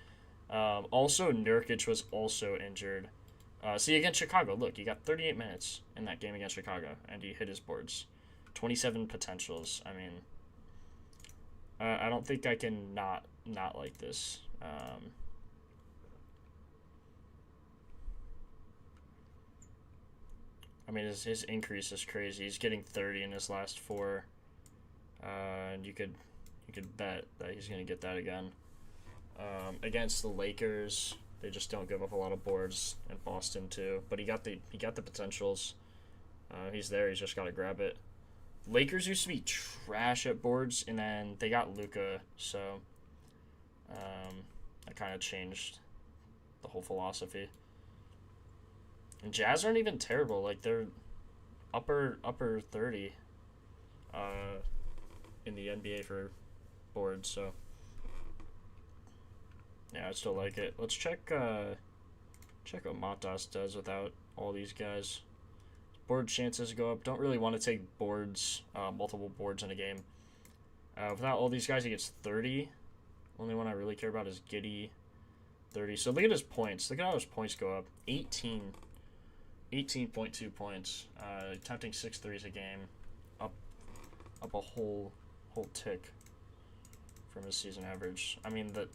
Also, Nurkic was also injured. See, against Chicago, look, he got 38 minutes in that game against Chicago, and he hit his boards. 27 potentials. I mean, I don't think I can not like this. I mean, his increase is crazy. He's getting 30 in his last 4, and you could bet that he's gonna get that again. Against the Lakers, they just don't give up a lot of boards, and Boston too. But he got the potentials. He's there. He's just got to grab it. Lakers used to be trash at boards, and then they got Luka, so that kind of changed the whole philosophy. And Jazz aren't even terrible. Like, they're upper 30 in the NBA for boards, so yeah, I still like it. Let's check what Matas does without all these guys. Board chances go up. Don't really want to take boards, multiple boards in a game. Without all these guys, he gets 30. Only one I really care about is Giddey, 30. So look at his points. Look at how his points go up. 18.2 points. Attempting 6 threes a game. Up a whole tick from his season average. I mean, the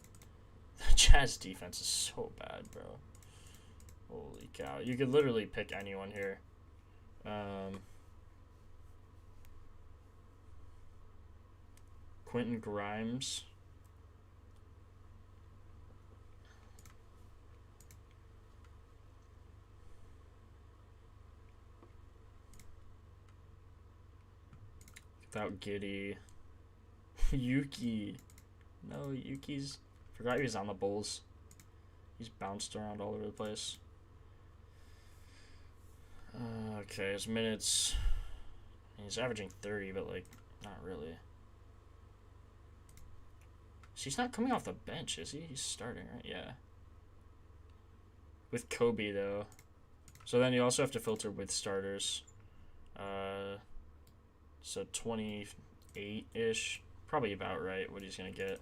Jazz defense is so bad, bro. Holy cow. You could literally pick anyone here. Quentin Grimes. Without Giddey. Yuki. No, Yuki's... Forgot he was on the Bulls. He's bounced around all over the place. Okay, his minutes... He's averaging 30, but, like, not really. So he's not coming off the bench, is he? He's starting, right? Yeah. With Kobe, though. So then you also have to filter with starters. So 28-ish. Probably about right what he's going to get.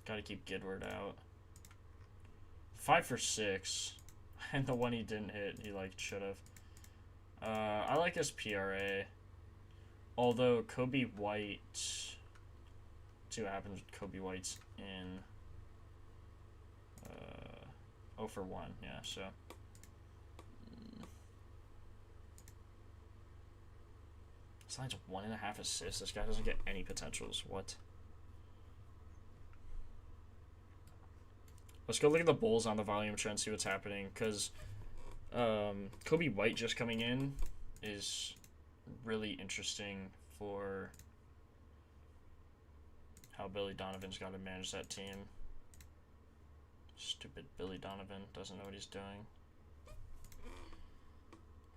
Got to keep Gidward out. 5 for 6. And the one he didn't hit, he, like, should have. I like his PRA. Although Kobe White... See what happens with Kobe White's in... 0 for 1, yeah, so... This line's 1.5 assists. This guy doesn't get any potentials. What? Let's go look at the Bulls on the volume trend, see what's happening. Because Kobe White just coming in is really interesting for how Billy Donovan's got to manage that team. Stupid Billy Donovan doesn't know what he's doing.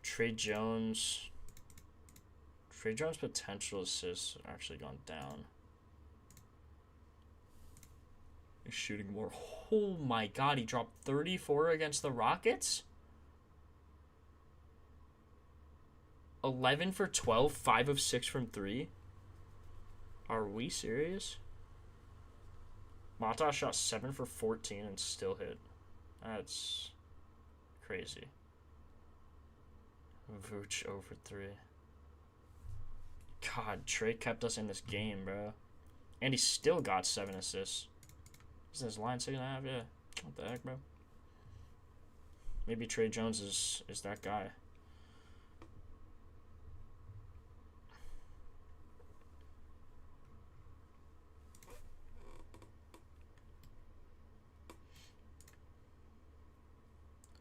Trey Jones. Trey Jones' potential assists are actually gone down. He's shooting more. Oh my god, he dropped 34 against the Rockets? 11 for 12, 5 of 6 from 3? Are we serious? Mata shot 7 for 14 and still hit. That's crazy. Vooch over 3. God, Trey kept us in this game, bro. And he still got 7 assists. Isn't his line 6.5? Yeah. What the heck, bro? Maybe Trey Jones is that guy.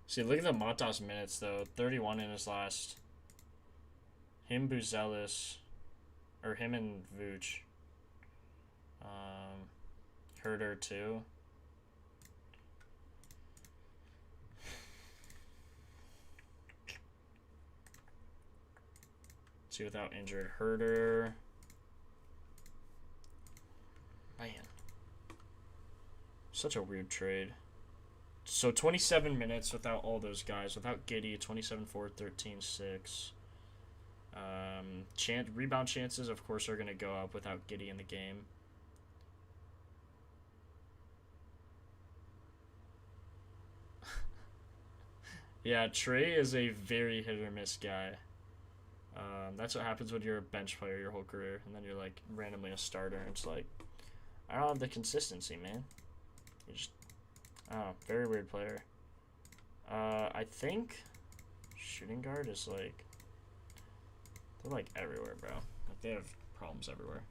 See, look at the Matas minutes, though. 31 in his last. Him, Buzelis. Or him and Vooch. Herder, too. See, without injured. Herder. Man. Such a weird trade. So 27 minutes without all those guys. Without Giddey, 27-4, 13-6. Rebound chances, of course, are going to go up without Giddey in the game. Yeah, Trey is a very hit or miss guy. That's what happens when you're a bench player your whole career, and then you're like randomly a starter. It's like, I don't have the consistency, man. You just, oh, very weird player. I think shooting guard is like, they're like everywhere, bro. Like they have problems everywhere.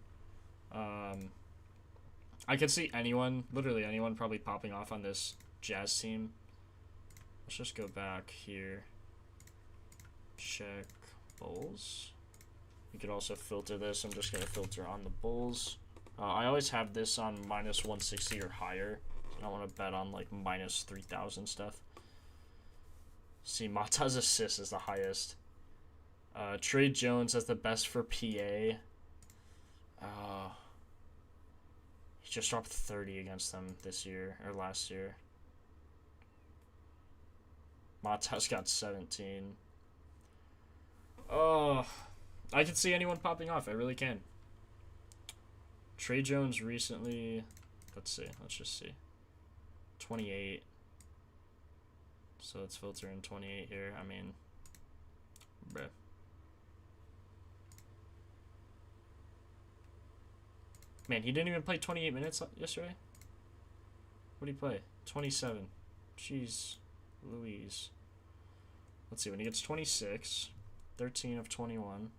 I could see anyone, literally anyone, probably popping off on this Jazz team. Let's just go back here. Check Bulls. You could also filter this. I'm just gonna filter on the Bulls. I always have this on minus 160 or higher. I don't want to bet on like minus 3,000 stuff. See, Mata's assist is the highest. Trey Jones has the best for PA. He just dropped 30 against them this year, or last year. Mata's got 17. Oh, I can see anyone popping off. I really can. Trey Jones recently, let's see. Let's just see. 28. So let's filter in 28 here. I mean, bruh. Man, he didn't even play 28 minutes yesterday. What did he play? 27. Jeez Louise. Let's see. When he gets 26, 13 of 21.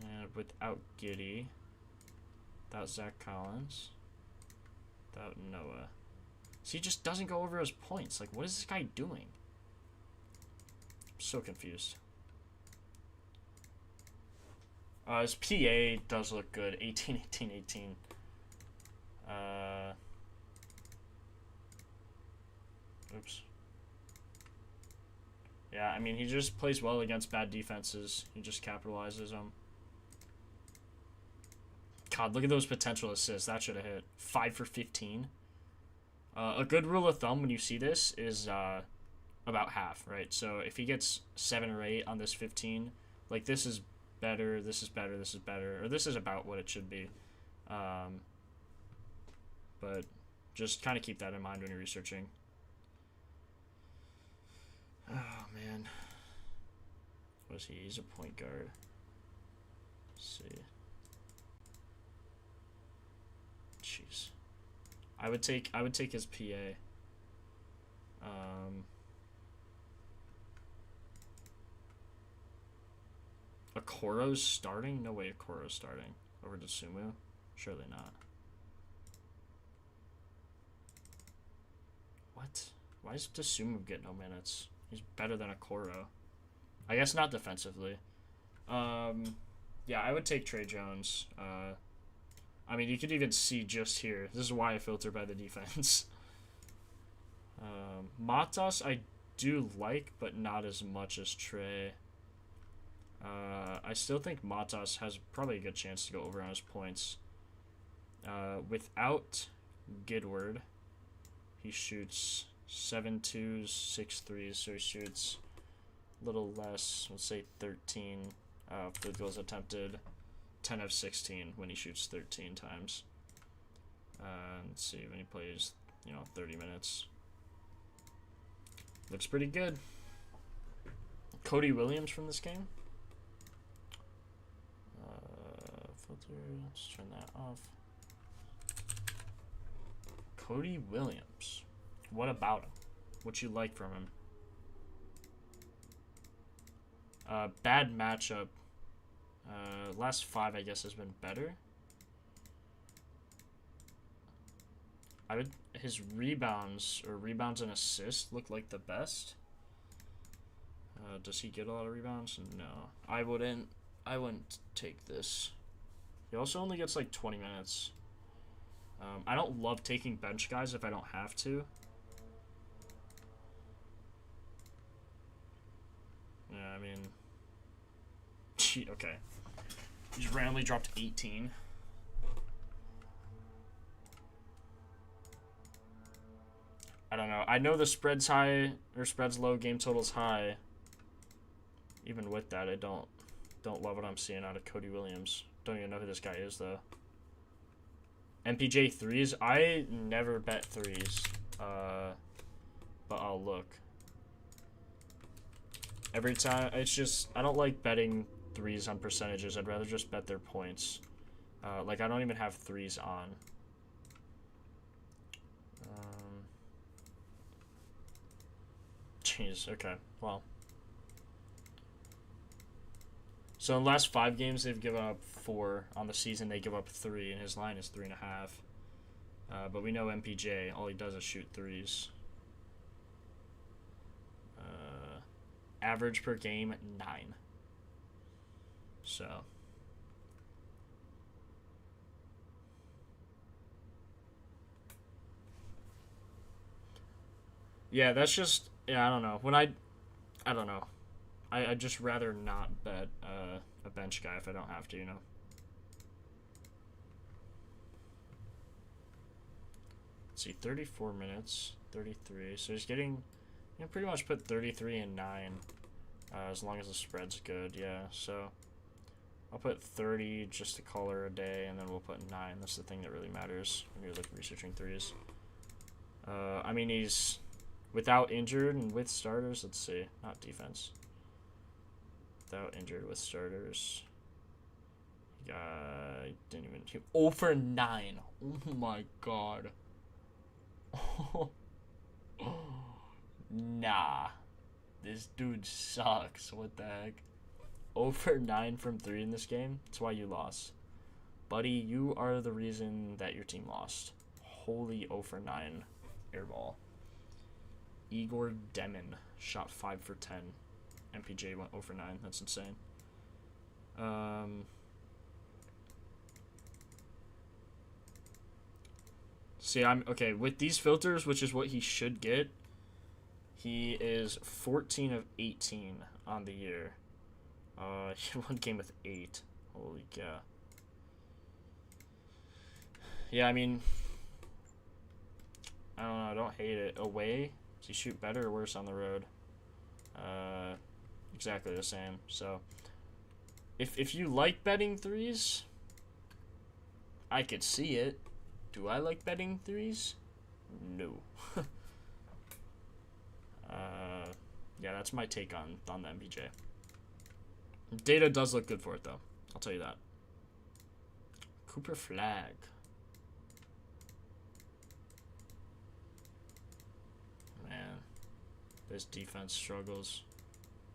And without Giddey. Without Zach Collins. Without Noah. So he just doesn't go over his points. Like, what is this guy doing? I'm so confused. His PA does look good. 18, 18, 18. Oops. Yeah, I mean, he just plays well against bad defenses. He just capitalizes them. God, look at those potential assists. That should have hit. 5 for 15. A good rule of thumb when you see this is about half, right? So if he gets 7 or 8 on this 15, like this is better, this is better, this is better, or this is about what it should be. But just kind of keep that in mind when you're researching. Oh, man. What is he? He's a point guard. Let's see. Jeez. I would take his PA. Okoro's starting? No way Okoro's starting over Dosumu. Surely not. What? Why does Dosumu get no minutes? He's better than Okoro. I guess not defensively. Yeah, I would take Trey Jones. I mean, you could even see just here. This is why I filter by the defense. Matas I do like, but not as much as Trey. I still think Matas has probably a good chance to go over on his points. Without Gidward, he shoots 7 2s, 6 3s, so he shoots a little less, let's say 13 field goals attempted, 10 of 16 when he shoots 13 times. Let's see, when he plays, 30 minutes. Looks pretty good. Cody Williams from this game. Filter, let's turn that off. Cody Williams. What about him? What you like from him? Bad matchup. Last 5, I guess, has been better. His rebounds and assists look like the best. Does he get a lot of rebounds? No. I wouldn't take this. He also only gets like 20 minutes. I don't love taking bench guys if I don't have to. Yeah, I mean... okay. He just randomly dropped 18. I don't know. I know the spread's high, or spread's low, game total's high. Even with that, I don't love what I'm seeing out of Cody Williams. Don't even know who this guy is, though. MPJ 3s? I never bet 3s. But I'll look. Every time, it's just, I don't like betting 3s on percentages. I'd rather just bet their points. Like, I don't even have 3s on. Jeez, okay. Well. So in the last 5 games, they've given up 4. On the season, they give up 3, and his line is 3.5. But we know MPJ, all he does is shoot 3s. Average per game, 9. So. Yeah, that's just, I don't know. I don't know. I'd just rather not bet a bench guy if I don't have to, Let's see, 34 minutes, 33. So he's getting, pretty much put 33 and 9, as long as the spread's good, yeah. So I'll put 30 just to color a day, and then we'll put 9. That's the thing that really matters when you're researching 3s. I mean, he's without injured and with starters. Let's see, not defense. Without injured with starters. I didn't even. 0 for 9. Oh my god. Nah. This dude sucks. What the heck? 0 for 9 from 3 in this game. That's why you lost. Buddy, you are the reason that your team lost. Holy 0 for 9 airball. Igor Demon shot 5 for 10. MPJ went 0 for 9. That's insane. See, I'm okay with these filters, which is what he should get. He is 14 of 18 on the year. He had 1 game with 8. Holy cow. Yeah, I mean, I don't know. I don't hate it. Away, does he shoot better or worse on the road? Exactly the same. So, if you like betting 3s, I could see it. Do I like betting 3s? No. Yeah, that's my take on the MPJ. Data does look good for it, though. I'll tell you that. Cooper Flag. Man, this defense struggles.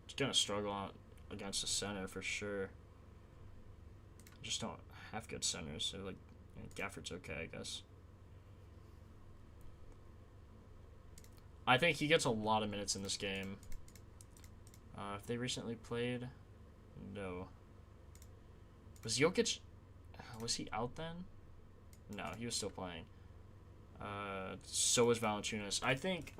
It's gonna struggle against a center for sure. Just don't have good centers, so like Gafford's okay, I guess. I think he gets a lot of minutes in this game. If they recently played, no. Was Jokic? Was he out then? No, he was still playing. So was Valanciunas. I think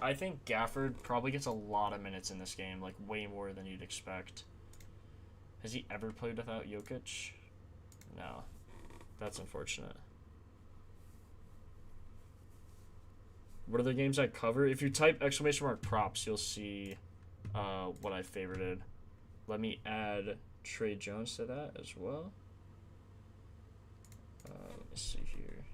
Gafford probably gets a lot of minutes in this game, like way more than you'd expect. Has he ever played without Jokic? No. That's unfortunate. What are the games I cover? If you type !props, you'll see what I favorited. Let me add Trey Jones to that as well. Let me see here.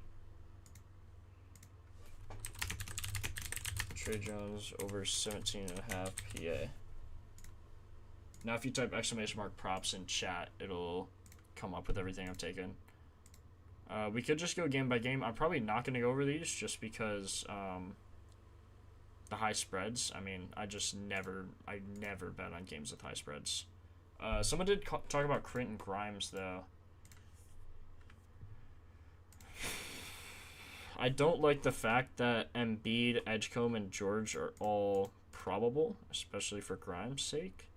Trey Jones over 17.5 PA. Now if you type !props in chat, it'll come up with everything I've taken. We could just go game by game. I'm probably not going to go over these just because the high spreads. I mean, I never bet on games with high spreads. Someone did talk about Quentin Grimes, though. I don't like the fact that Embiid, Edgecombe, and George are all probable, especially for Grimes' sake.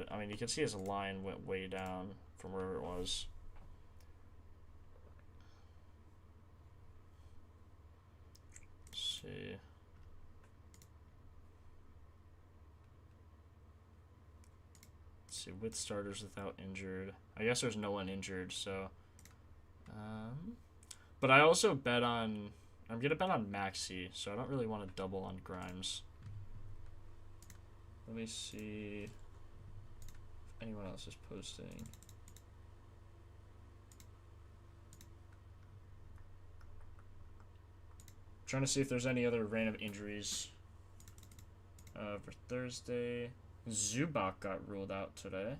I mean, you can see his line went way down from wherever it was. Let's see. Let's see, with starters without injured. I guess there's no one injured, so. But I also bet on. I'm gonna bet on Maxey, so I don't really want to double on Grimes. Let me see if anyone else is posting. Trying to see if there's any other random injuries for Thursday. Zubac got ruled out today.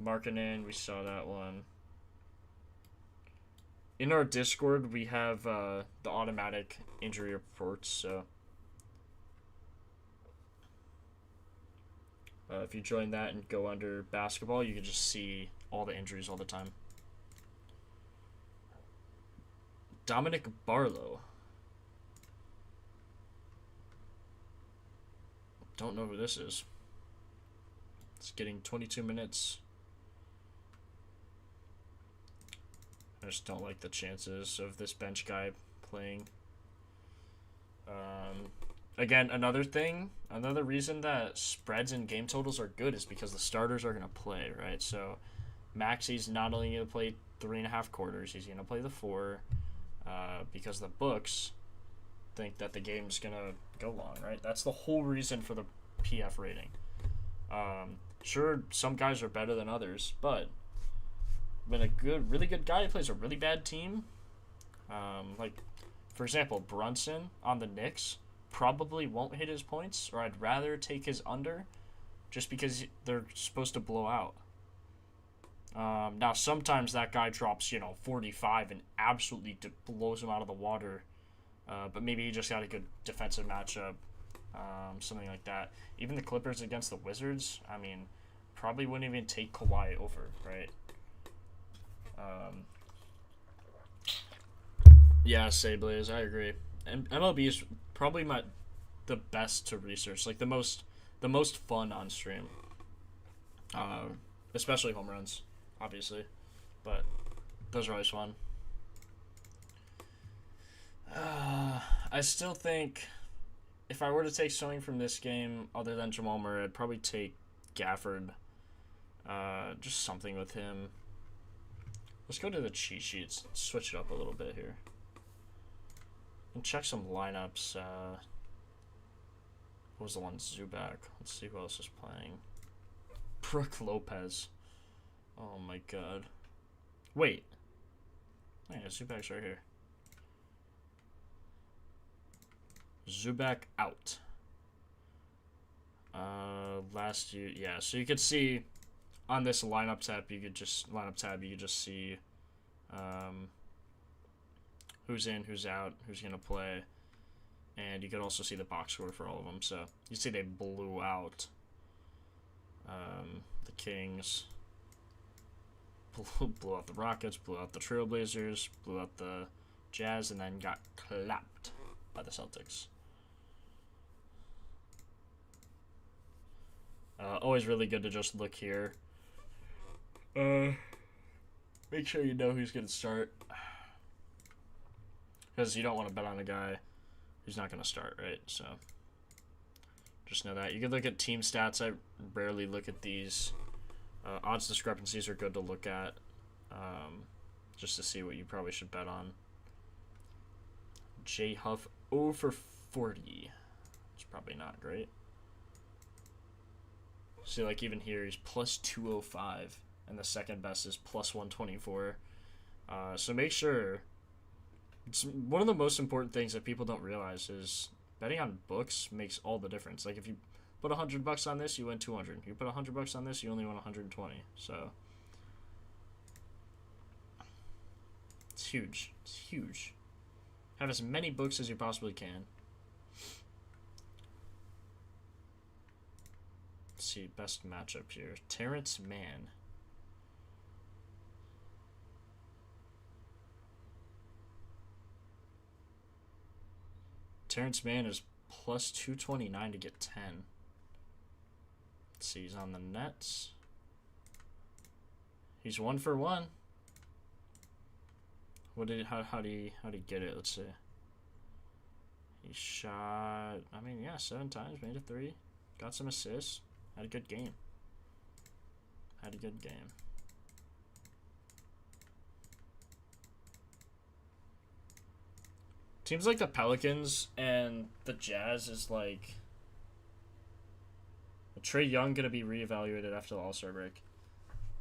Markkanen, we saw that one. In our Discord, we have the automatic injury reports, so if you join that and go under basketball, you can just see all the injuries all the time. Dominic Barlow. Don't know who this is. It's getting 22 minutes. I just don't like the chances of this bench guy playing. Again, another reason that spreads and game totals are good is because the starters are going to play, right? So Maxey's not only going to play 3.5 quarters, he's going to play the 4 because the books think that the game's going to go long, right? That's the whole reason for the PF rating. Sure, some guys are better than others, but when a really good guy plays a really bad team, like, for example, Brunson on the Knicks probably won't hit his points, or I'd rather take his under just because they're supposed to blow out. Now, sometimes that guy drops, 45 and absolutely blows him out of the water, but maybe he just got a good defensive matchup, something like that. Even the Clippers against the Wizards, I mean, probably wouldn't even take Kawhi over, right? Yeah, Sablaze, I agree. And MLB is probably the best to research, like the most fun on stream. Especially home runs, obviously, but those are always fun. I still think if I were to take something from this game other than Jamal Murray, I'd probably take Gafford. Just something with him. Let's go to the cheat sheets. Switch it up a little bit here. And check some lineups. What was the one? Zubac. Let's see who else is playing. Brook Lopez. Oh my god. Wait. Oh, yeah, Zubac's right here. Zubac out. Last year, yeah. So you could see on this lineup tab, you could just see who's in, who's out, who's gonna play, And you can also see the box score for all of them. So you see they blew out the Kings, blew out the Rockets, blew out the Trailblazers, blew out the Jazz, and then got clapped by the Celtics. Always really good to just look here. Make sure you know who's going to start. Because you don't want to bet on a guy who's not going to start, right? So just know that. You can look at team stats. I rarely look at these. Odds discrepancies are good to look at, just to see what you probably should bet on. J Huff 0 for 40. It's probably not great. See, like even here, he's plus 205, and the second best is plus 124. So make sure. It's one of the most important things that people don't realize is betting on books makes all the difference. Like if you put $100 on this, you win 200. You put $100 on this, you only win 120. So it's huge. It's huge. Have as many books as you possibly can. Let's see, best matchup here. Terrence Mann. Terrence Mann is plus 229 to get 10. Let's see, he's on the Nets. He's 1 for 1. How do you get it? Let's see. He shot, I mean, yeah, 7 times, made a 3. Got some assists. Had a good game. Teams like the Pelicans and the Jazz is like Trae Young gonna be reevaluated after the All-Star break.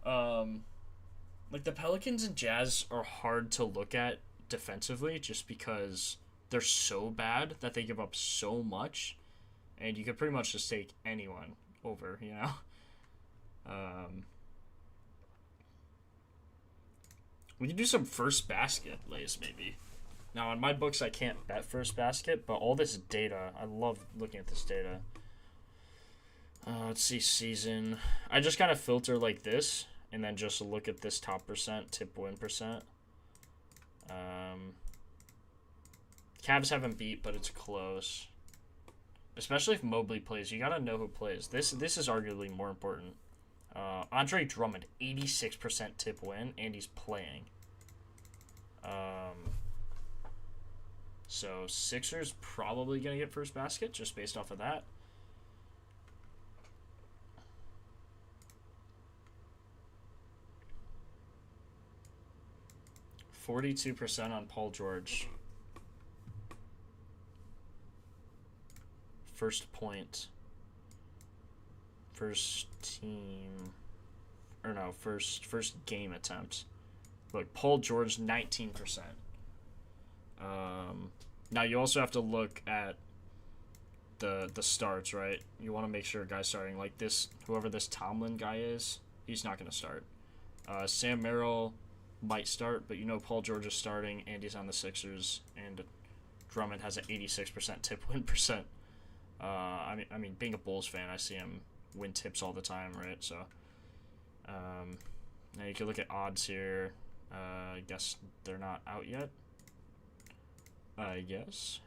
Like the Pelicans and Jazz are hard to look at defensively just because they're so bad that they give up so much, and you could pretty much just take anyone over, you know. We can do some first basket lays maybe. Now, on my books, I can't bet first basket, but all this data, I love looking at this data. Let's see, season. I just kind of filter like this, and then just look at this top percent, tip win percent. Cavs haven't beat, but it's close. Especially if Mobley plays. You got to know who plays. This is arguably more important. Andre Drummond, 86% tip win, and he's playing. So Sixers probably going to get first basket just based off of that. %42 on Paul George. First point. First team. Or no, first game attempt. Look, Paul George, 19%. Now you also have to look at the starts, right? You want to make sure a guy's starting. Like this, whoever this Tomlin guy is, he's not going to start. Sam Merrill might start, but you know Paul George is starting, and he's on the Sixers, and Drummond has an 86% tip win percent. I mean, being a Bulls fan, I see him win tips all the time, right? So, now you can look at odds here. I guess they're not out yet. I guess.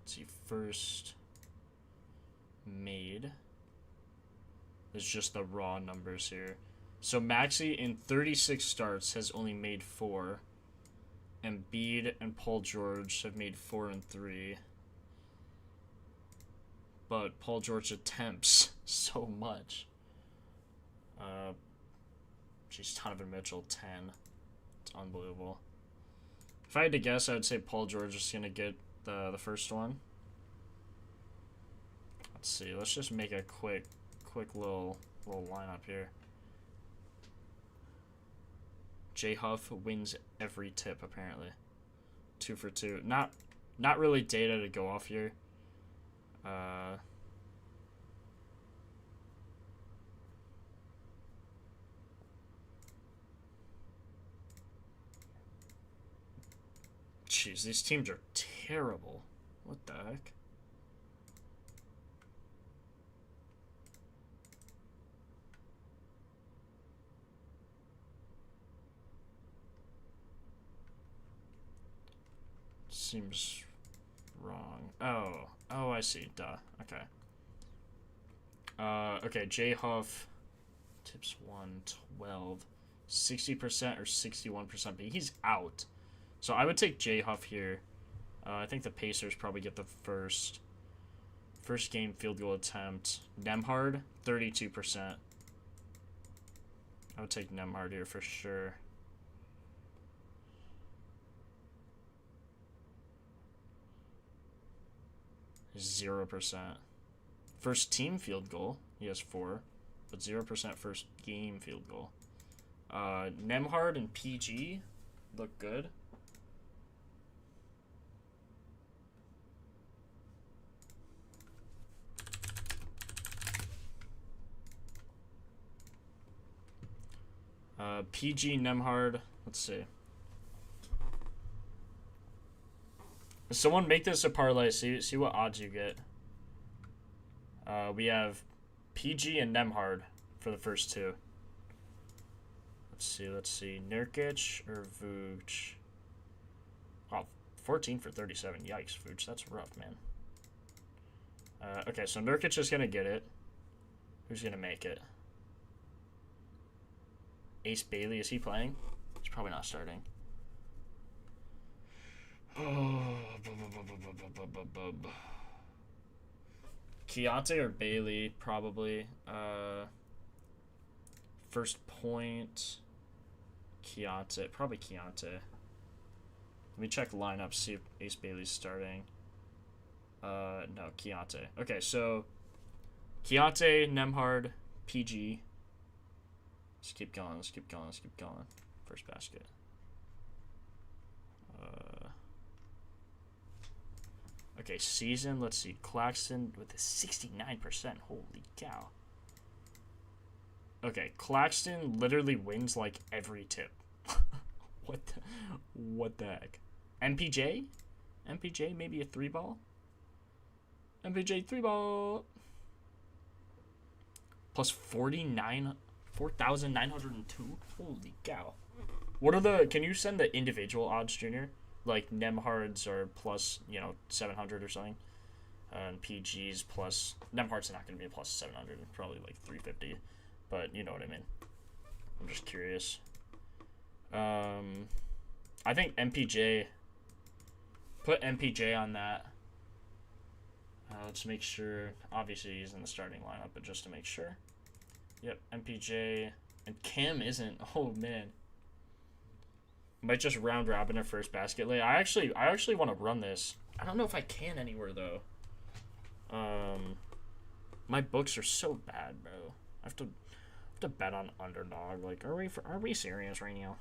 Let's see, first made. It's just the raw numbers here. So Maxey in 36 starts has only made 4. Embiid and Paul George have made 4 and 3. But Paul George attempts so much. Geez, Donovan Mitchell, 10. It's unbelievable. If I had to guess, I would say Paul George is going to get the first one. Let's see. Let's just make a quick little lineup here. J Huff wins every tip apparently. 2 for 2. Not really data to go off here. Jeez, these teams are terrible. What the heck? Seems wrong. Oh, I see. Duh. Okay. Okay, J Huff tips 112, 60% or 61%, but he's out. So I would take J Huff here. I think the Pacers probably get the first game field goal attempt. Nemhard, 32%. I would take Nemhard here for sure. %. First team field goal, he has 4, but 0% first game field goal. Nemhard and PG look good. PG, Nemhard, let's see. Someone make this a parlay, see what odds you get. We have PG and Nemhard for the first two. Let's see. Nurkic or Vooch? Wow, 14 for 37. Yikes, Vooch, that's rough, man. Okay, so Nurkic is gonna get it. Who's gonna make it? Ace Bailey, is he playing? He's probably not starting. Keontae or Bailey, probably. First point. Keontae, probably Keontae. Let me check lineup, see if Ace Bailey's starting. No, Keontae. Okay, so Keontae, Nemhard, PG. Let's keep going. First basket. Okay, season. Let's see. Claxton with a 69%. Holy cow. Okay, Claxton literally wins like every tip. What the heck? MPJ? MPJ maybe a 3-ball? MPJ 3-ball. Plus 4,902. Holy cow. What are the, can you send the individual odds, Junior? Like Nemhard's are plus, 700 or something. And PG's plus, Nemhard's not going to be a plus 700, probably like 350. But you know what I mean. I'm just curious. I think MPJ, put MPJ on that. Let's make sure, obviously he's in the starting lineup, but just to make sure. Yep, MPJ, and Cam isn't. Oh man. Might just round robin a first basket lay. I actually want to run this. I don't know if I can anywhere though. My books are so bad, bro. I have to bet on underdog. Like, are we serious right now?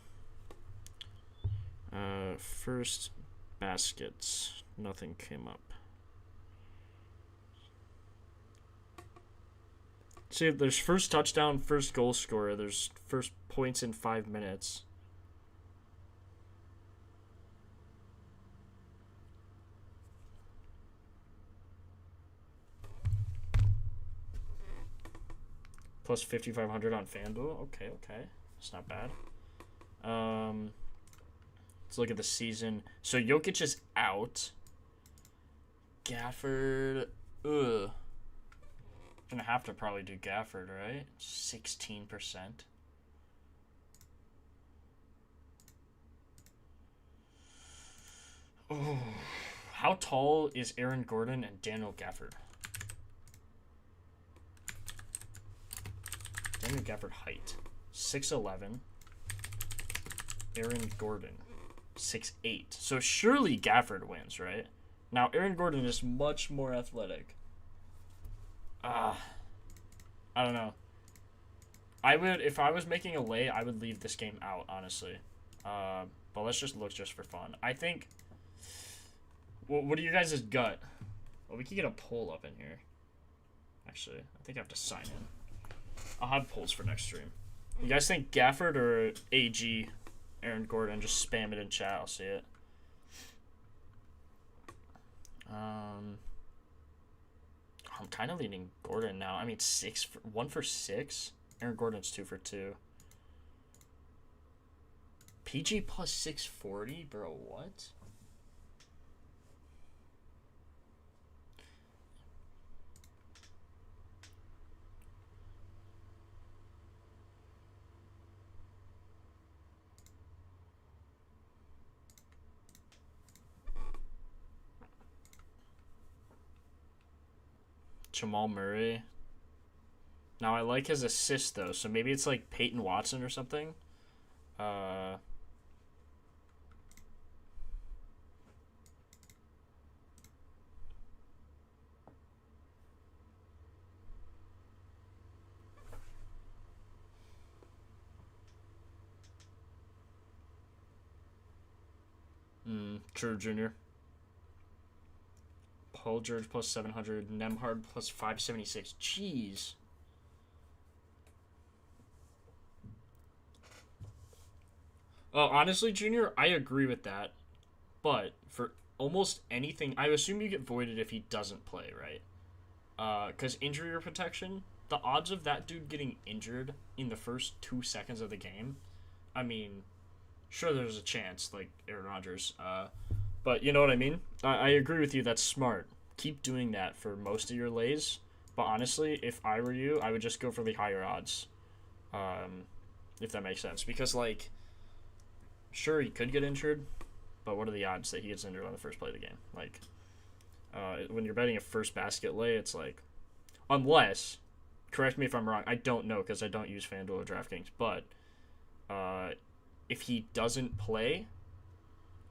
First baskets. Nothing came up. See, there's first touchdown, first goal scorer. There's first points in 5 minutes. Plus 5,500 on FanDuel. Okay. It's not bad. Let's look at the season. So Jokic is out. Gafford. Ugh. Gonna have to probably do Gafford, right? 16%. Oh. How tall is Aaron Gordon and Daniel Gafford? Daniel Gafford height 6'11". Aaron Gordon 6'8". So surely Gafford wins, right? Now Aaron Gordon is much more athletic. I don't know. I would, if I was making a lay, I would leave this game out, honestly. But let's just look just for fun. I think. What are you guys' gut? Well, we could get a poll up in here. Actually, I think I have to sign in. I'll have polls for next stream. You guys think Gafford or AG, Aaron Gordon? Just spam it in chat. I'll see it. Um, I'm kind of leaning Gordon now. I mean, 1 for 6. Aaron Gordon's 2 for 2. PG plus 640, bro. What? Jamal Murray. Now I like his assist though, so maybe it's like Peyton Watson or something. Uh, True Junior. Paul George plus 700. Nemhard plus 576. Jeez. Oh, honestly, Junior, I agree with that. But for almost anything, I assume you get voided if he doesn't play, right? Because injury protection, the odds of that dude getting injured in the first 2 seconds of the game, I mean, sure, there's a chance, like Aaron Rodgers. But you know what I mean? I agree with you. That's smart. Keep doing that for most of your lays. But honestly, if I were you, I would just go for the higher odds. If that makes sense. Because, like, sure, he could get injured, but what are the odds that he gets injured on the first play of the game? Like, when you're betting a first basket lay, it's like, unless, correct me if I'm wrong, I don't know because I don't use FanDuel or DraftKings, but if he doesn't play,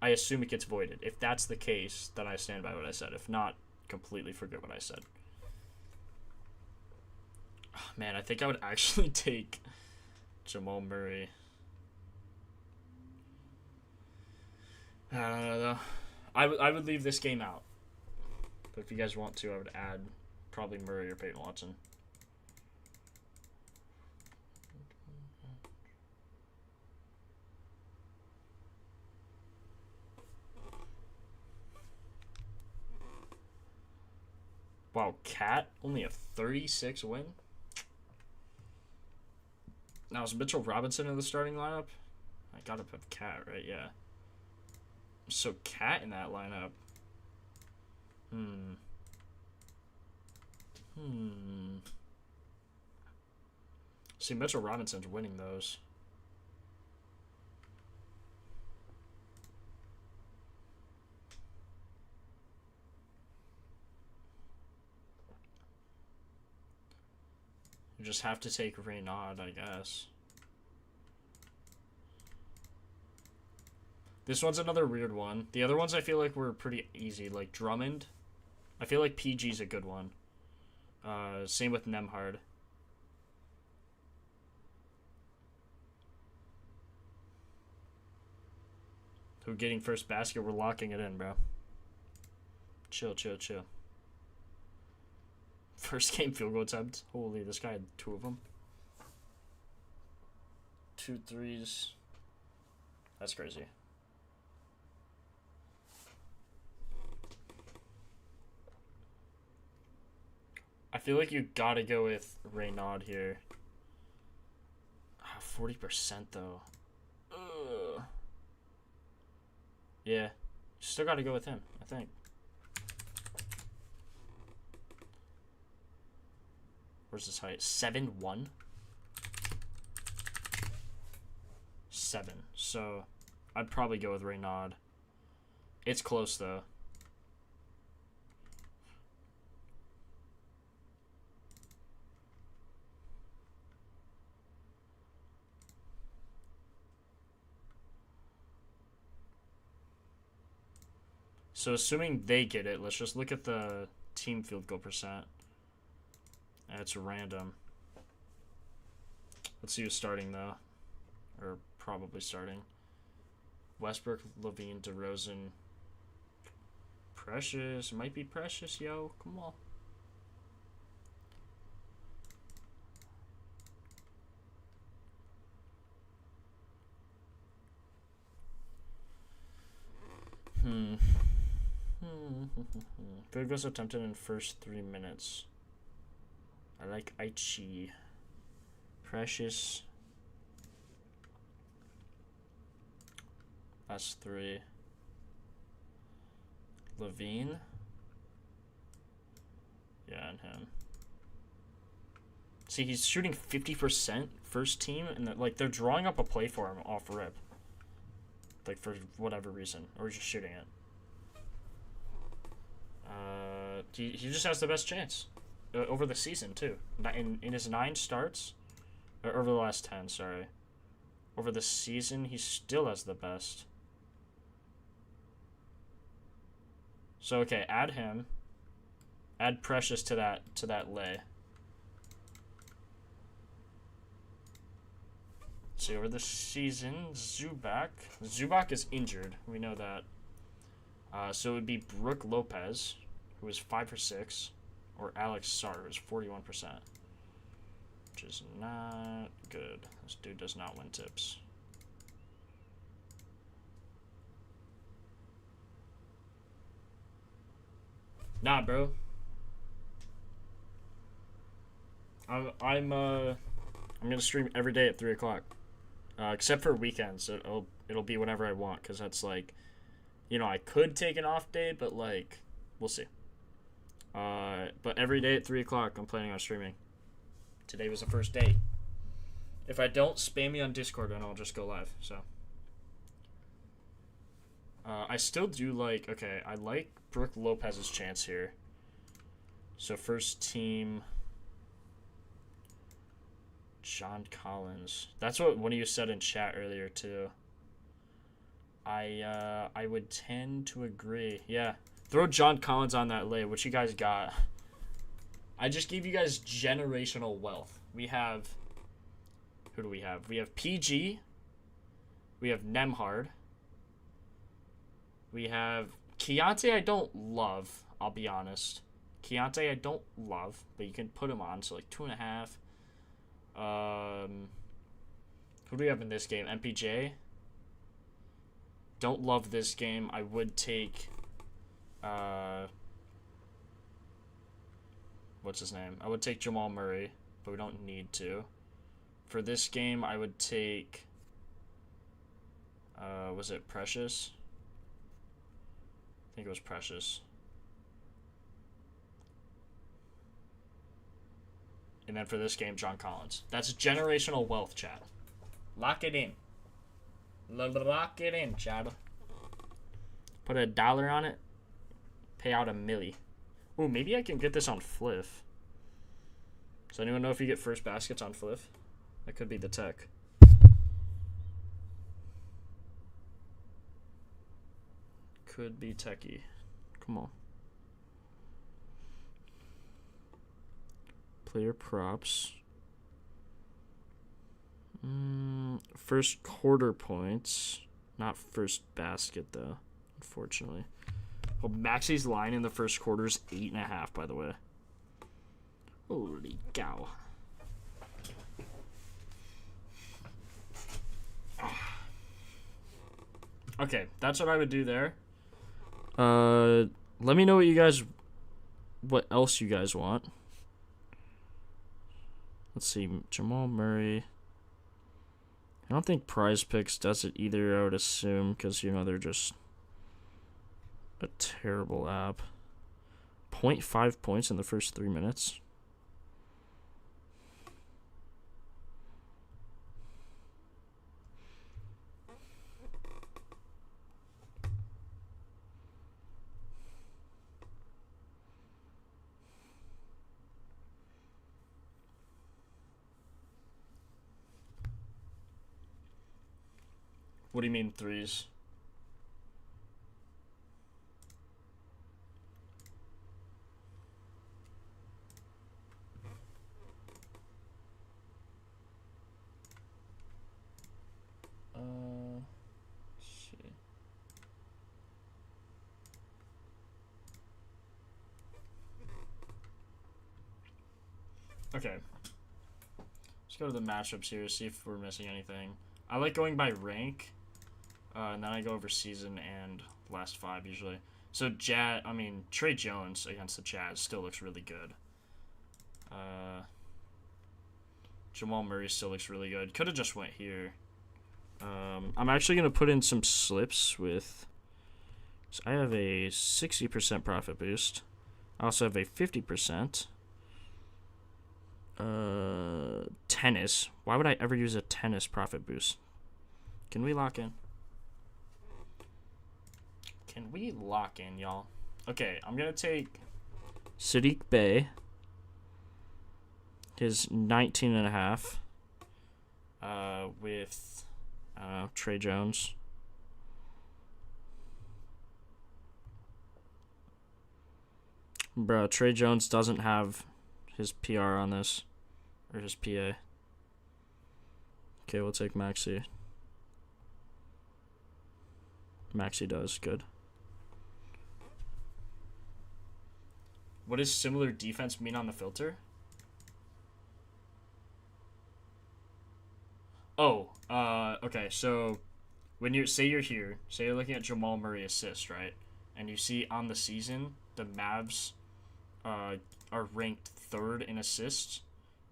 I assume it gets voided. If that's the case, then I stand by what I said. If not, completely forget what I said. Oh, man, I think I would actually take Jamal Murray. I don't know. I would leave this game out. But if you guys want to, I would add probably Murray or Peyton Watson. Wow, Cat only a 36 win. Now is Mitchell Robinson in the starting lineup? I gotta put Cat, right? Yeah. So Cat in that lineup. See, Mitchell Robinson's winning those. You just have to take Raynaud, I guess. This one's another weird one. The other ones I feel like were pretty easy, like Drummond. I feel like PG's a good one. Same with Nemhard. Who getting first basket? We're locking it in, bro. Chill, chill, chill. First game field goal attempt. Holy, this guy had 2 of them. 2 threes. That's crazy. I feel like you gotta go with Raynaud here. 40% though. Ugh. Yeah. Still gotta go with him, I think. Where's his height? 7'1"? 7. So I'd probably go with Raynaud. It's close though. So assuming they get it, let's just look at the team field goal percent. It's random. Let's see who's starting though. Or probably starting. Westbrook, Levine, DeRozan. Precious. Might be Precious, yo. Come on. Field goals attempted in first 3 minutes. I like Aichi. Precious. Last 3. Levine. Yeah, and him. See, he's shooting 50% first team, and like they're drawing up a play for him off rip. Like for whatever reason, or he's just shooting it. He just has the best chance over the season too. In his 9 starts, or over the last 10, sorry. Over the season, he still has the best. So okay, add him. Add Precious to that lay. See, over the season, Zubac is injured. We know that. So it would be Brooke Lopez, who was 5 for 6, or Alex Sarr, who's 41%, which is not good. This dude does not win tips. Nah, bro. I'm gonna stream every day at 3 o'clock. Except for weekends, it'll be whenever I want, because that's like, you know, I could take an off day, but like, we'll see. But every day at 3 o'clock, I'm planning on streaming. Today was the first day. If I don't, spam me on Discord and I'll just go live. So, I still do like. Okay, I like Brooke Lopez's chance here. So first team. John Collins. That's what one of you said in chat earlier too. I would tend to agree. Yeah. Throw John Collins on that lay. What you guys got? I just gave you guys generational wealth. We have who do we have? We have PG. We have Nemhard. We have Keontae I don't love, I'll be honest. Keontae I don't love, but you can put him on, so like 2.5. Who do we have in this game? MPJ. Don't love this game. I would take what's his name? I would take Jamal Murray, but we don't need to. For this game, I would take was it Precious? I think it was Precious. And then for this game, John Collins. That's generational wealth, chat. Lock it in. Lock it in, chat. Put $1 on it. Pay out $1 million. Ooh, maybe I can get this on Fliff. Does anyone know if you get first baskets on Fliff? That could be the tech. Could be techie. Come on. Player props. First quarter points. Not first basket, though, unfortunately. Well, Maxi's line in the first quarter is 8.5, by the way. Holy cow. Okay, that's what I would do there. Let me know what else you guys want. Let's see, Jamal Murray. I don't think Prize Picks does it either, I would assume, because, you know, they're just a terrible app. 0.5 points in the first 3 minutes. What do you mean threes? Let's see. Okay. Let's go to the matchups here, see if we're missing anything. I like going by rank. And then I go over season and last 5 usually. So Trey Jones against the Jazz still looks really good. Jamal Murray still looks really good. Could have just went here. I'm actually gonna put in some slips with. So I have a 60% profit boost. I also have a 50%. Tennis. Why would I ever use a tennis profit boost? Can we lock in? Can we lock in, y'all? Okay, I'm gonna take Sadiq Bey. His 19.5. With Trey Jones. Bro, Trey Jones doesn't have his PR on this. Or his PA. Okay, we'll take Maxi. Maxi does. Good. What does similar defense mean on the filter? Oh, okay, so when you're here, say you're looking at Jamal Murray assists, right? And you see on the season, the Mavs are ranked third in assists,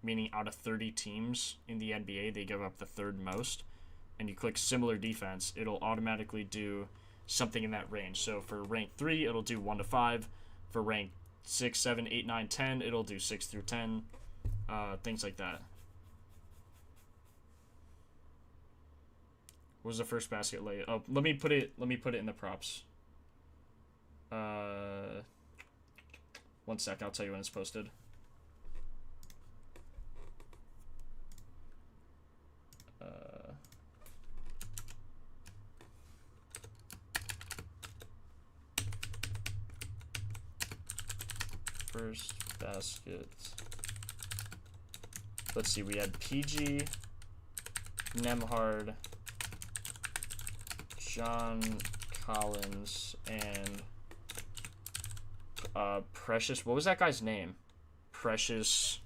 meaning out of 30 teams in the NBA, they give up the third most. And you click similar defense, it'll automatically do something in that range. So for rank 3, it'll do 1 to 5. For rank 6, 7, 8, 9, 10, it'll do 6 through 10. Things like that. What was the first basket lay? Oh, let me put it in the props. 1 sec, I'll tell you when it's posted. First basket. Let's see, we had PG, Nemhard, John Collins, and Precious. What was that guy's name? Precious.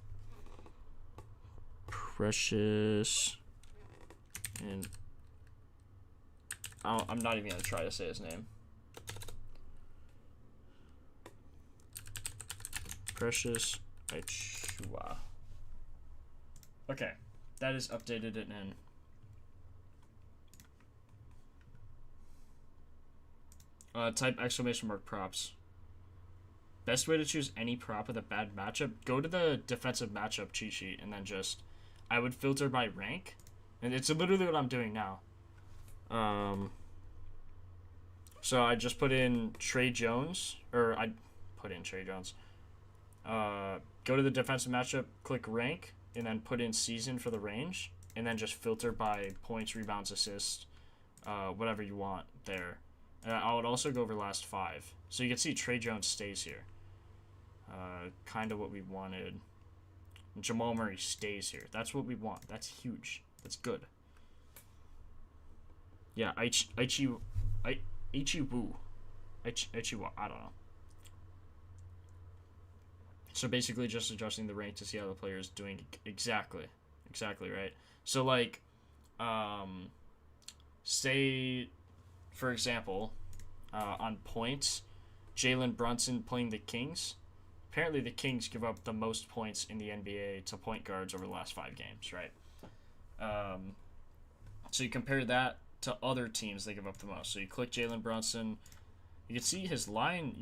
And I'm not even gonna try to say his name. Precious Achua. Okay, that is updated and in. Type exclamation mark props. Best way to choose any prop with a bad matchup, go to the defensive matchup cheat sheet and then I would filter by rank. And it's literally what I'm doing now. So I just put in Trey Jones, Go to the defensive matchup, click rank, and then put in season for the range, and then just filter by points, rebounds, assists, whatever you want there. I would also go over last 5. So you can see Trey Jones stays here. Kind of what we wanted. Jamal Murray stays here. That's what we want. That's huge. That's good. Yeah, Aichi Wu. I don't know. So basically just adjusting the rank to see how the player is doing exactly, right? So like, say, for example, on points, Jalen Brunson playing the Kings. Apparently the Kings give up the most points in the NBA to point guards over the last 5 games, right? So you compare that to other teams they give up the most. So you click Jalen Brunson. You can see his line,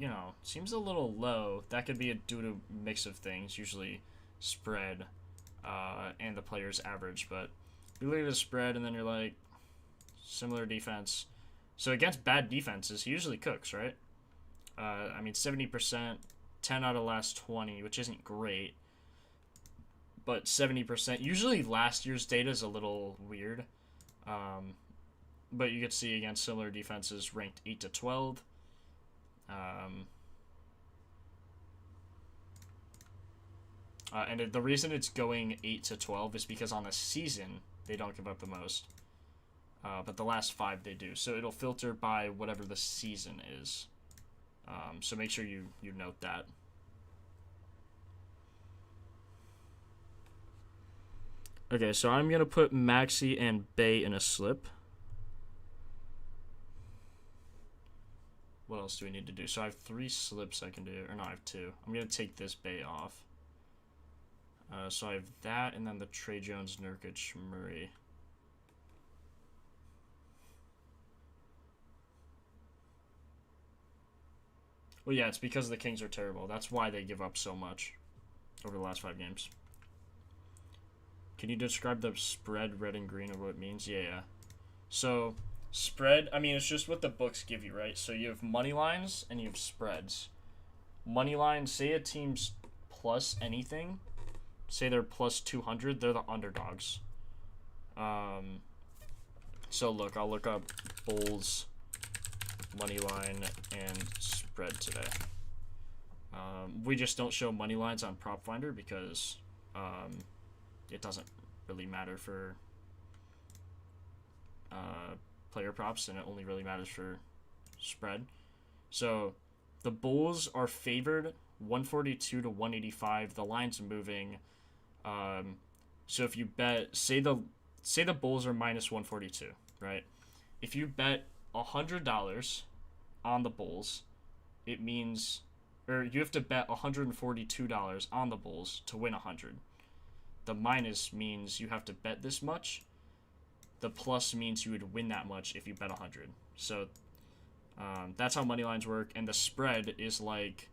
seems a little low. That could be due to a mix of things, usually spread and the player's average. But you look at the spread and then you're like, similar defense. So against bad defenses, he usually cooks, right? 70%, 10 out of last 20, which isn't great. But 70%, usually last year's data is a little weird. But you can see against similar defenses ranked 8 to 12. And the reason it's going 8 to 12 is because on the season they don't give up the most. But the last 5 they do. So it'll filter by whatever the season is. So make sure you note that. Okay, so I'm going to put Maxi and Bay in a slip. What else do we need to do? So I have 3 slips I can do, or no, I have 2. I'm gonna take this bay off. So I have that, and then the Trey Jones, Nurkic, Murray. Well, yeah, it's because the Kings are terrible. That's why they give up so much over the last 5 games. Can you describe the spread, red and green, or what it means? Yeah. So, spread, I mean, it's just what the books give you, right? So you have money lines and you have spreads. Money lines, say a team's plus anything. Say they're plus 200, they're the underdogs. So look, I'll look up Bulls money line and spread today. We just don't show money lines on Propfinder because it doesn't really matter for player props, and it only really matters for spread. So the Bulls are favored 142 to 185. The line's moving. So if you bet, say the Bulls are minus 142, right? If you bet $100 on the Bulls, it means, or you have to bet $142 on the Bulls to win 100. The minus means you have to bet this much. The plus means you would win that much if you bet 100. So that's how money lines work. And the spread is like,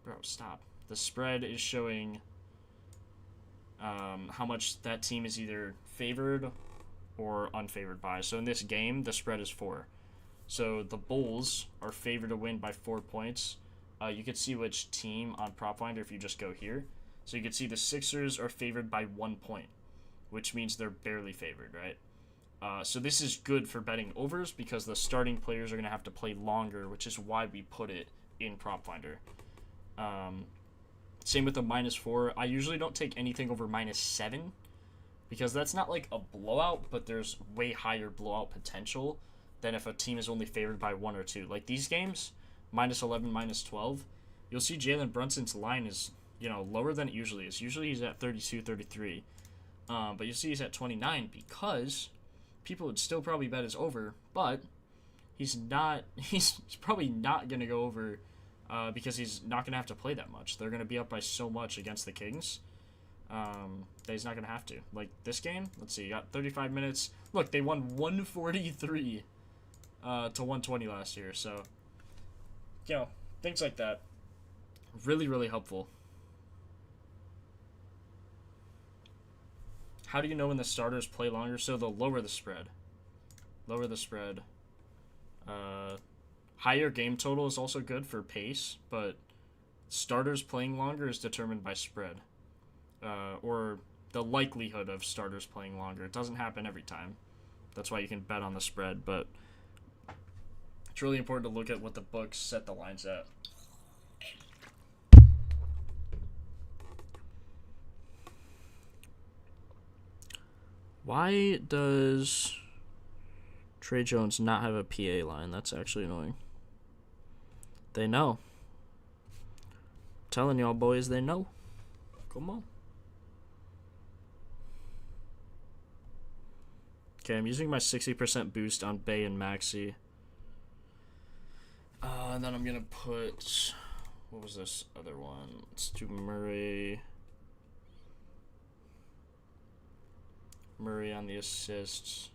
bro, stop. The spread is showing how much that team is either favored or unfavored by. So in this game, the spread is 4. So the Bulls are favored to win by 4 points. You could see which team on Propfinder if you just go here. So you can see the Sixers are favored by 1 point, which means they're barely favored, right? So this is good for betting overs because the starting players are going to have to play longer, which is why we put it in Propfinder. Same with the -4. I usually don't take anything over -7 because that's not like a blowout, but there's way higher blowout potential than if a team is only favored by 1 or 2. Like these games, -11, -12, you'll see Jalen Brunson's line is, lower than it usually is. Usually he's at 32, 33. But you see he's at 29 because people would still probably bet his over, but he's not. He's probably not going to go over because he's not going to have to play that much. They're going to be up by so much against the Kings that he's not going to have to. Like this game, let's see, you got 35 minutes. Look, they won 143 to 120 last year. So, things like that. Really, really helpful. How do you know when the starters play longer? So they'll lower the spread. Lower the spread. Higher game total is also good for pace, but starters playing longer is determined by spread. Or the likelihood of starters playing longer. It doesn't happen every time. That's why you can bet on the spread, but it's really important to look at what the books set the lines at. Why does Trey Jones not have a PA line? That's actually annoying. They know. I'm telling y'all boys, they know. Come on. Okay, I'm using my 60% boost on Bay and Maxi. And then I'm going to put... What was this other one? Let's do Murray. Murray on the assists.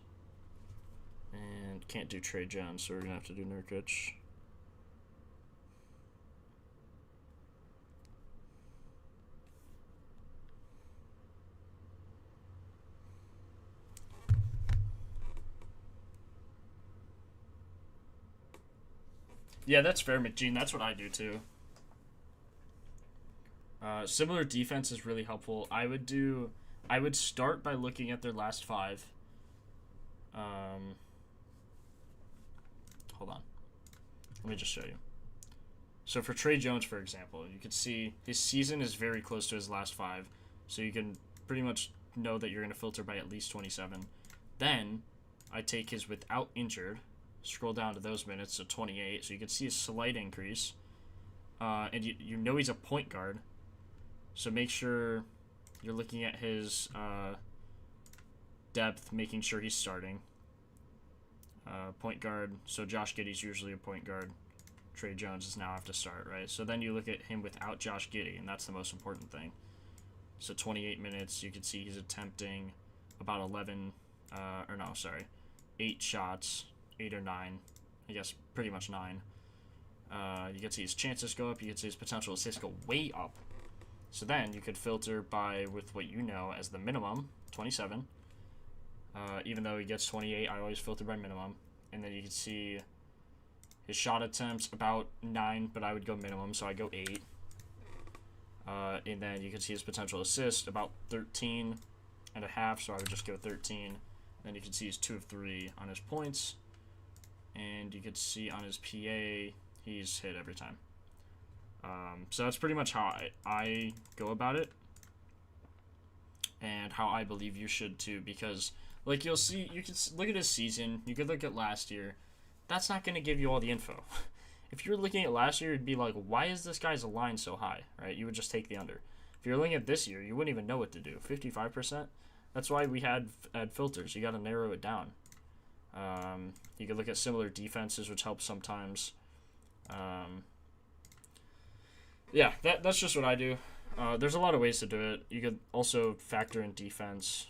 And can't do Trey Jones, so we're going to have to do Nurkic. Yeah, that's fair, McGene. That's what I do, too. Similar defense is really helpful. I would start by looking at their last 5. Hold on. Let me just show you. So for Trey Jones, for example, you can see his season is very close to his last 5. So you can pretty much know that you're going to filter by at least 27. Then I take his without injured, scroll down to those minutes, so 28. So you can see a slight increase. And you know he's a point guard. So make sure you're looking at his depth, making sure he's starting. Point guard, so Josh Giddey's usually a point guard. Trey Jones is now have to start, right? So then you look at him without Josh Giddey, and that's the most important thing. So 28 minutes, you can see he's attempting about 8 shots, 8 or 9, I guess pretty much 9. You can see his chances go up, you can see his potential assists go way up. So then you could filter by with what you know as the minimum, 27. Even though he gets 28, I always filter by minimum. And then you can see his shot attempts about 9, but I would go minimum, so I go 8. And then you can see his potential assist about 13 and a half, so I would just go 13. Then you can see he's 2 of 3 on his points, and you can see on his PA he's hit every time. So that's pretty much how I go about it, and how I believe you should too, because like you'll see, you can look at his season, you could look at last year. That's not going to give you all the info. If you were looking at last year, you'd be like, why is this guy's line so high, right? You would just take the under. If you're looking at this year, you wouldn't even know what to do. 55%? That's why we had filters. You got to narrow it down. You could look at similar defenses, which helps sometimes. Yeah, that's just what I do. There's a lot of ways to do it. You could also factor in defense,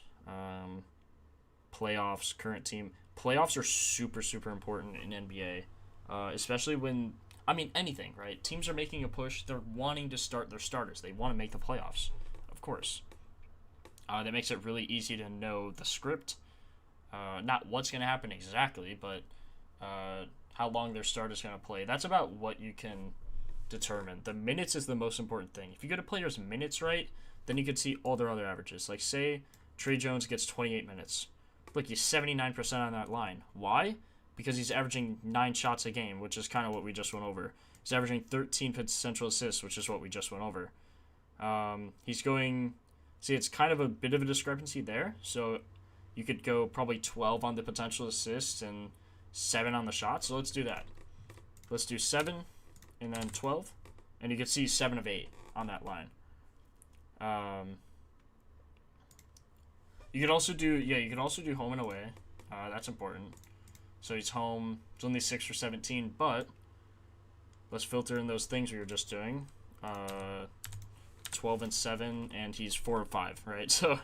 playoffs, current team. Playoffs are super, super important in NBA. Especially when, anything, right? Teams are making a push. They're wanting to start their starters. They want to make the playoffs, of course. That makes it really easy to know the script. Not what's going to happen exactly, but how long their starter's going to play. That's about what you can determine. The minutes is the most important thing. If you get a player's minutes right, then you can see all their other averages. Like, say, Trey Jones gets 28 minutes. Look, he's 79% on that line. Why? Because he's averaging 9 shots a game, which is kind of what we just went over. He's averaging 13 potential assists, which is what we just went over. He's going... See, it's kind of a bit of a discrepancy there. So you could go probably 12 on the potential assists and 7 on the shots. So let's do that. Let's do 7 and then 12. And you can see 7 of 8 on that line. You could also do... Yeah, you could also do home and away. That's important. So he's home. It's only 6 for 17, but let's filter in those things we were just doing. 12 and 7, and he's 4 of 5, right? So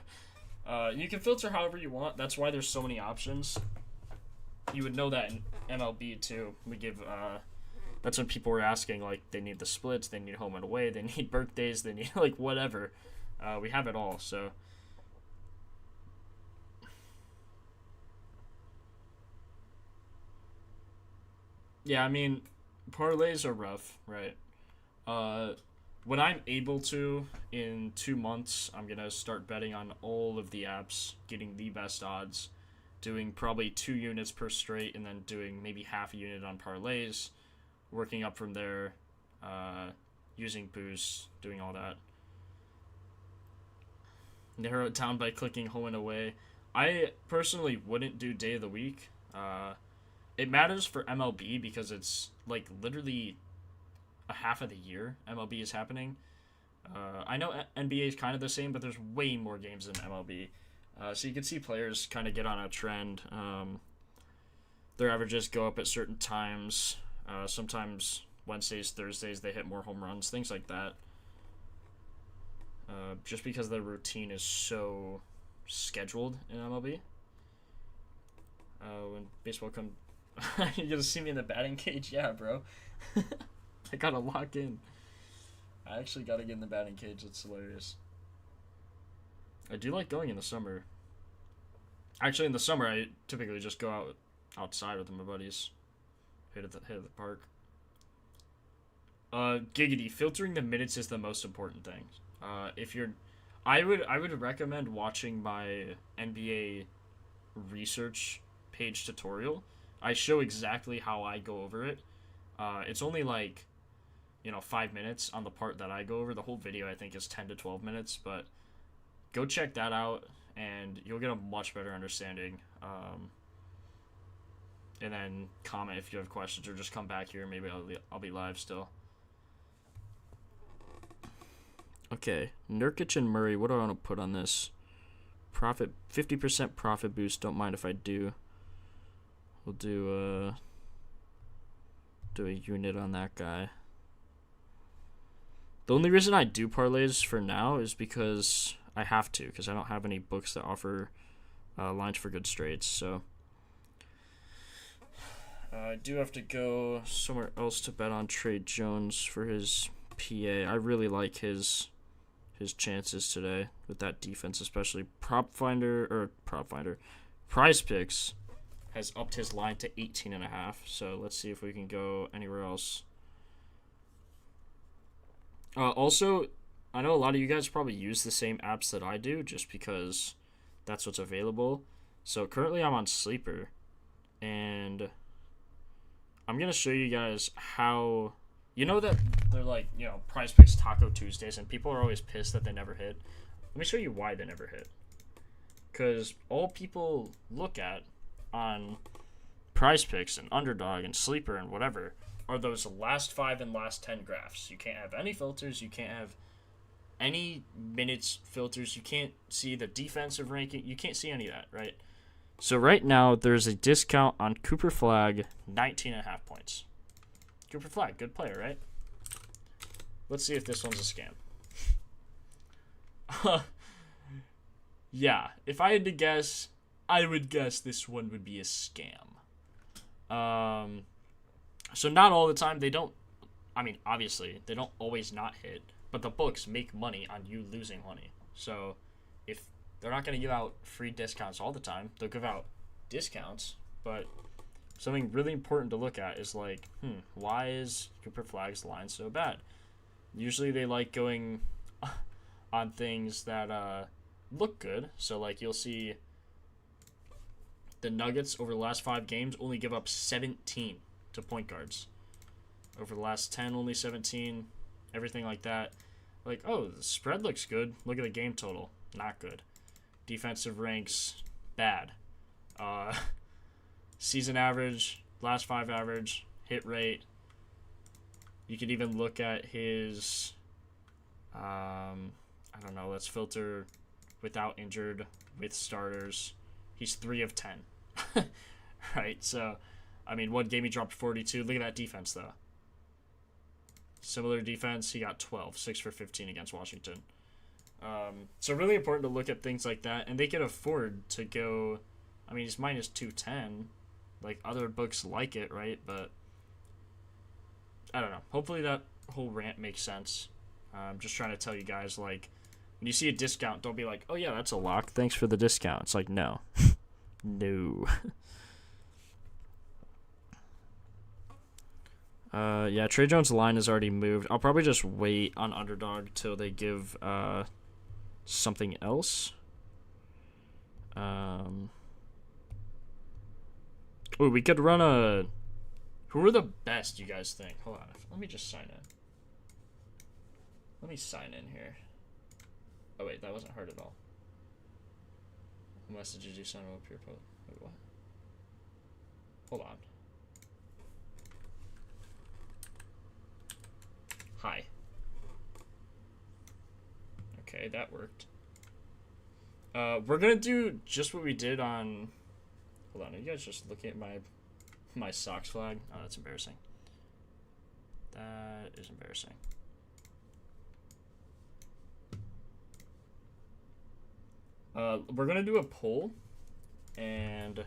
you can filter however you want. That's why there's so many options. You would know that in MLB too. We give that's when people were asking, like, they need the splits, they need home and away, they need birthdays, they need like whatever. We have it all. So. Yeah, parlays are rough, right? When I'm able to, in 2 months, I'm going to start betting on all of the apps, getting the best odds, doing probably 2 units per straight, and then doing maybe half a unit on parlays, working up from there, using boosts, doing all that. Narrow it down by clicking home and away. I personally wouldn't do day of the week. It matters for MLB because it's like literally a half of the year MLB is happening. I know NBA is kind of the same, but there's way more games than MLB. So you can see players kind of get on a trend. Their averages go up at certain times. Sometimes Wednesdays, Thursdays, they hit more home runs, things like that. Just because the routine is so scheduled in MLB. When baseball comes... You're gonna see me in the batting cage? Yeah, bro. I gotta lock in. I actually gotta get in the batting cage. It's hilarious. I do like going in the summer. Actually, in the summer, I typically just go outside with my buddies. Hit the park. Giggity, filtering the minutes is the most important thing. I would recommend watching my NBA research page tutorial. I show exactly how I go over it. It's only 5 minutes on the part that I go over. The whole video, I think, is 10 to 12 minutes, but go check that out, and you'll get a much better understanding. And then comment if you have questions, or just come back here. Maybe I'll be live still. Okay, Nurkic and Murray, what do I want to put on this? 50% profit boost, don't mind if I do. We'll do do a unit on that guy. The only reason I do parlays for now is because I have to, because I don't have any books that offer lines for good straights. So I do have to go somewhere else to bet on Trey Jones for his PA. I really like his chances today with that defense, especially Propfinder. Prize Picks has upped his line to 18.5. So let's see if we can go anywhere else. Also, I know a lot of you guys probably use the same apps that I do just because that's what's available. So currently I'm on Sleeper, and I'm going to show you guys how, you know that they're like, you know, Prize Picks Taco Tuesdays, and people are always pissed that they never hit. Let me show you why they never hit. Because all people look at on Prize Picks and Underdog and Sleeper and whatever are those last 5 and last 10 graphs. You can't have any filters. You can't have any minutes filters. You can't see the defensive ranking. You can't see any of that, right? So right now, there's a discount on Cooper Flag, 19.5 points. Cooper Flag, good player, right? Let's see if this one's a scam. Yeah, if I had to guess, I would guess this one would be a scam. So not all the time, they don't, I mean, obviously, they don't always not hit, but the books make money on you losing money. So if they're not going to give out free discounts all the time, they'll give out discounts, but something really important to look at is like, why is Cooper Flag's line so bad? Usually they like going on things that look good. So like you'll see the Nuggets over the last 5 games only give up 17 to point guards. Over the last 10, only 17. Everything like that. Like, oh, the spread looks good. Look at the game total. Not good. Defensive ranks, bad. Season average, last 5 average, hit rate. You could even look at his, I don't know, let's filter without injured, with starters. He's 3 of 10. Right, so, I mean, one game he dropped 42. Look at that defense, though. Similar defense, he got 12, 6 for 15 against Washington. So really important to look at things like that, and they can afford to go, I mean, he's minus 210. Like, other books like it, right? But, I don't know. Hopefully that whole rant makes sense. I'm just trying to tell you guys, like, when you see a discount, don't be like, oh, yeah, that's a lock. Thanks for the discount. It's like, no. No. Yeah, Trey Jones' line is already moved. I'll probably just wait on Underdog till they give something else. Oh, we could run a... Who are the best, you guys think? Hold on. Let me just sign in. Let me sign in here. Oh, wait. That wasn't heard at all. Messages you sent up your post. Wait, what? Hold on. Hi. Okay, that worked. We're gonna do just what we did on... Hold on, are you guys just looking at my Sox flag? Oh, that's embarrassing. That is embarrassing. We're gonna do a poll, and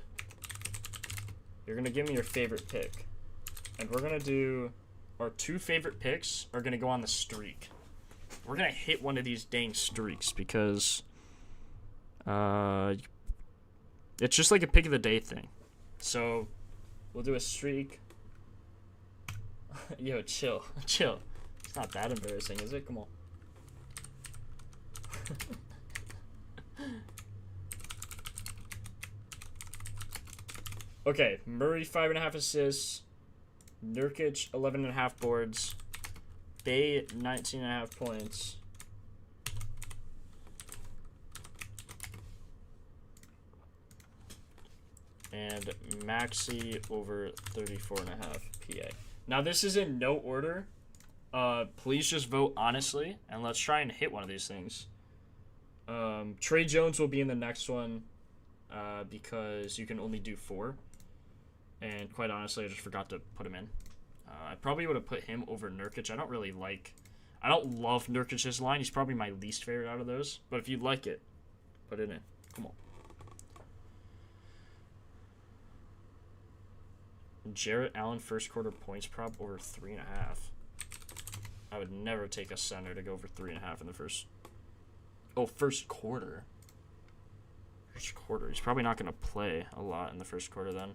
you're gonna give me your favorite pick. And we're gonna do... Our 2 favorite picks are going to go on the streak. We're going to hit one of these dang streaks because it's just like a pick of the day thing. So we'll do a streak. Yo, chill. Chill. It's not that embarrassing, is it? Come on. Okay, Murray 5.5 assists. Nurkic, 11.5 boards. Bay, 19.5 points. And Maxey over 34.5 PA. Now, this is in no order. Please just vote honestly, and let's try and hit one of these things. Trey Jones will be in the next one because you can only do 4. And quite honestly, I just forgot to put him in. I probably would have put him over Nurkic. I don't love Nurkic's line. He's probably my least favorite out of those. But if you like it, put it in. Come on. Jarrett Allen first quarter points prop over 3.5. I would never take a center to go over 3.5 in the first. Oh, first quarter. First quarter. He's probably not going to play a lot in the first quarter then.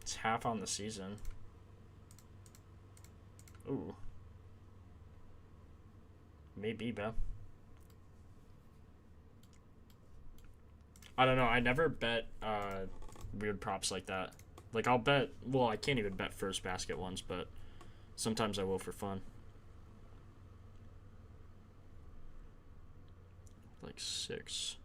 It's half on the season. Ooh. Maybe, bro. I don't know. I never bet weird props like that. Like, I'll bet... Well, I can't even bet first basket ones, but sometimes I will for fun. Like 6.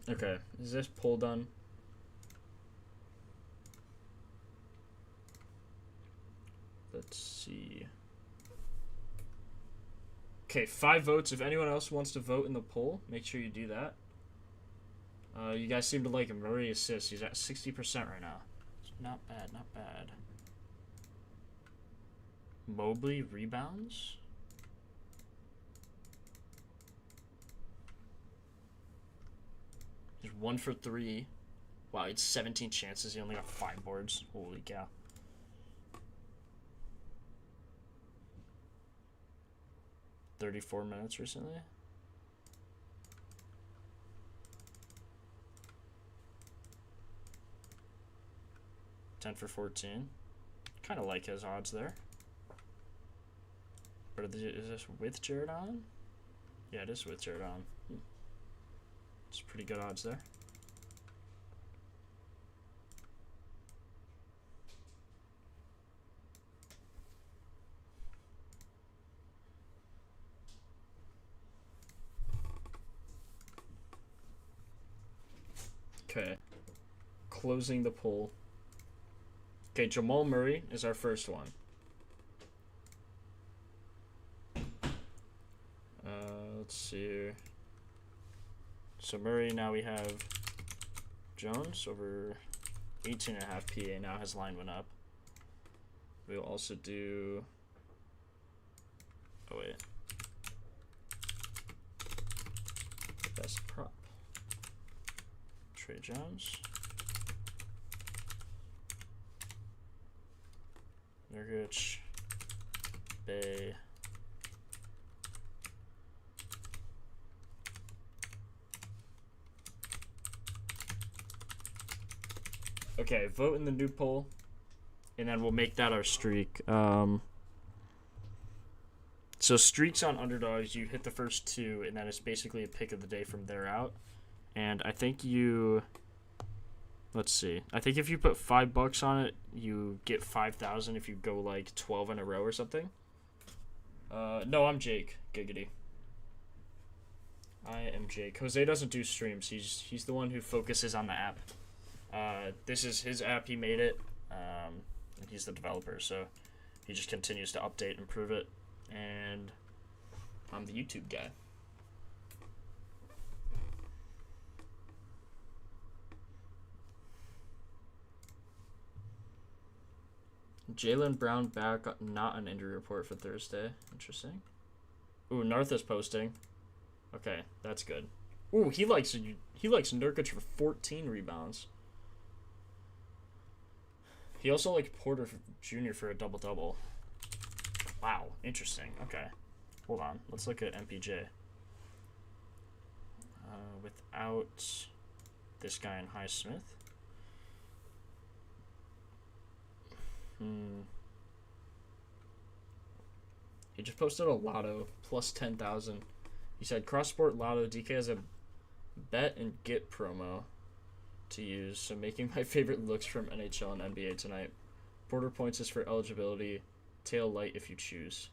Okay, is this poll done? Let's see. Okay, 5 votes. If anyone else wants to vote in the poll, make sure you do that. You guys seem to like him. Murray assists. He's at 60% right now. Not bad, not bad. Mobley rebounds. He's 1 for 3. Wow, it's 17 chances. He only got 5 boards. Holy cow. $34 recently. 10 for 14. Kind of like his odds there. But is this with Jared Allen? Yeah, it is with Jared Allen. It's pretty good odds there. Okay. Closing the poll. Okay, Jamal Murray is our first one. Let's see here. So Murray, now we have Jones over 18.5 PA. Now his line went up. We'll also do... Oh, wait. Best prop. Trey Jones. Nurkic. Bay. Okay, vote in the new poll, and then we'll make that our streak. So streaks on underdogs, you hit the first 2, and then it's basically a pick of the day from there out. And I think you... Let's see. I think if you put $5 on it, you get 5,000 if you go like 12 in a row or something. No, I'm Jake. Giggity. I am Jake. Jose doesn't do streams. He's the one who focuses on the app. This is his app. He made it. And he's the developer, so he just continues to update and improve it. And I'm the YouTube guy. Jaylen Brown back, not an injury report for Thursday. Interesting. Ooh, Narth is posting. Okay, that's good. Ooh, he likes Nurkic for 14 rebounds. He also liked Porter Jr. for a double-double. Wow, interesting. Okay, hold on. Let's look at MPJ. Without this guy in Highsmith. He just posted a lotto plus 10,000. He said cross sport lotto. DK has a Bet and get promo to use. So making my favorite looks from NHL and NBA tonight. Border points is for eligibility. Tail light if you choose.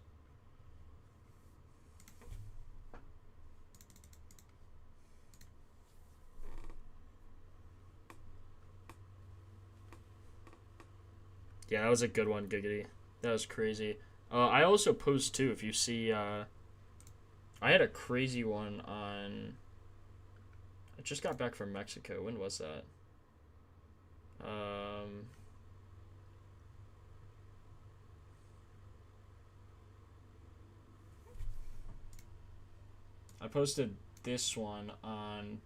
Yeah, that was a good one, Giggity. That was crazy. I also post too. If you see, I had a crazy one on. I just got back from Mexico. When was that? I posted this one on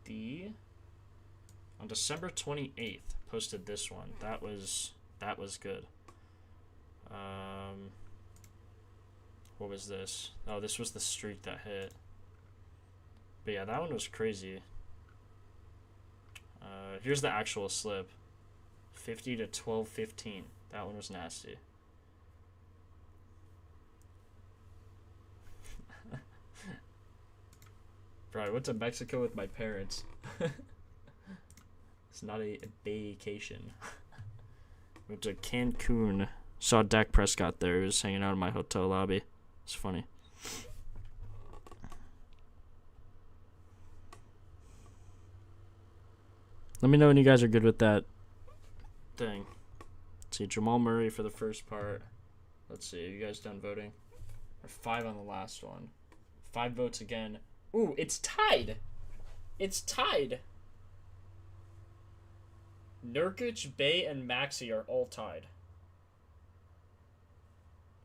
December 28th. Posted this one. That was good. What was this? Oh, this was the streak that hit. But yeah, that one was crazy. Here's the actual slip. 50 to 12-15. That one was nasty. Bro, I went to Mexico with my parents. It's not a vacation. Went to Cancun. Saw Dak Prescott there. He was hanging out in my hotel lobby. It's funny. Let me know when you guys are good with that thing. Let's see, Jamal Murray for the first part. Let's see, are you guys done voting? Or 5 on the last one. 5 votes again. Ooh, it's tied. It's tied. Nurkic, Bay, and Maxey are all tied.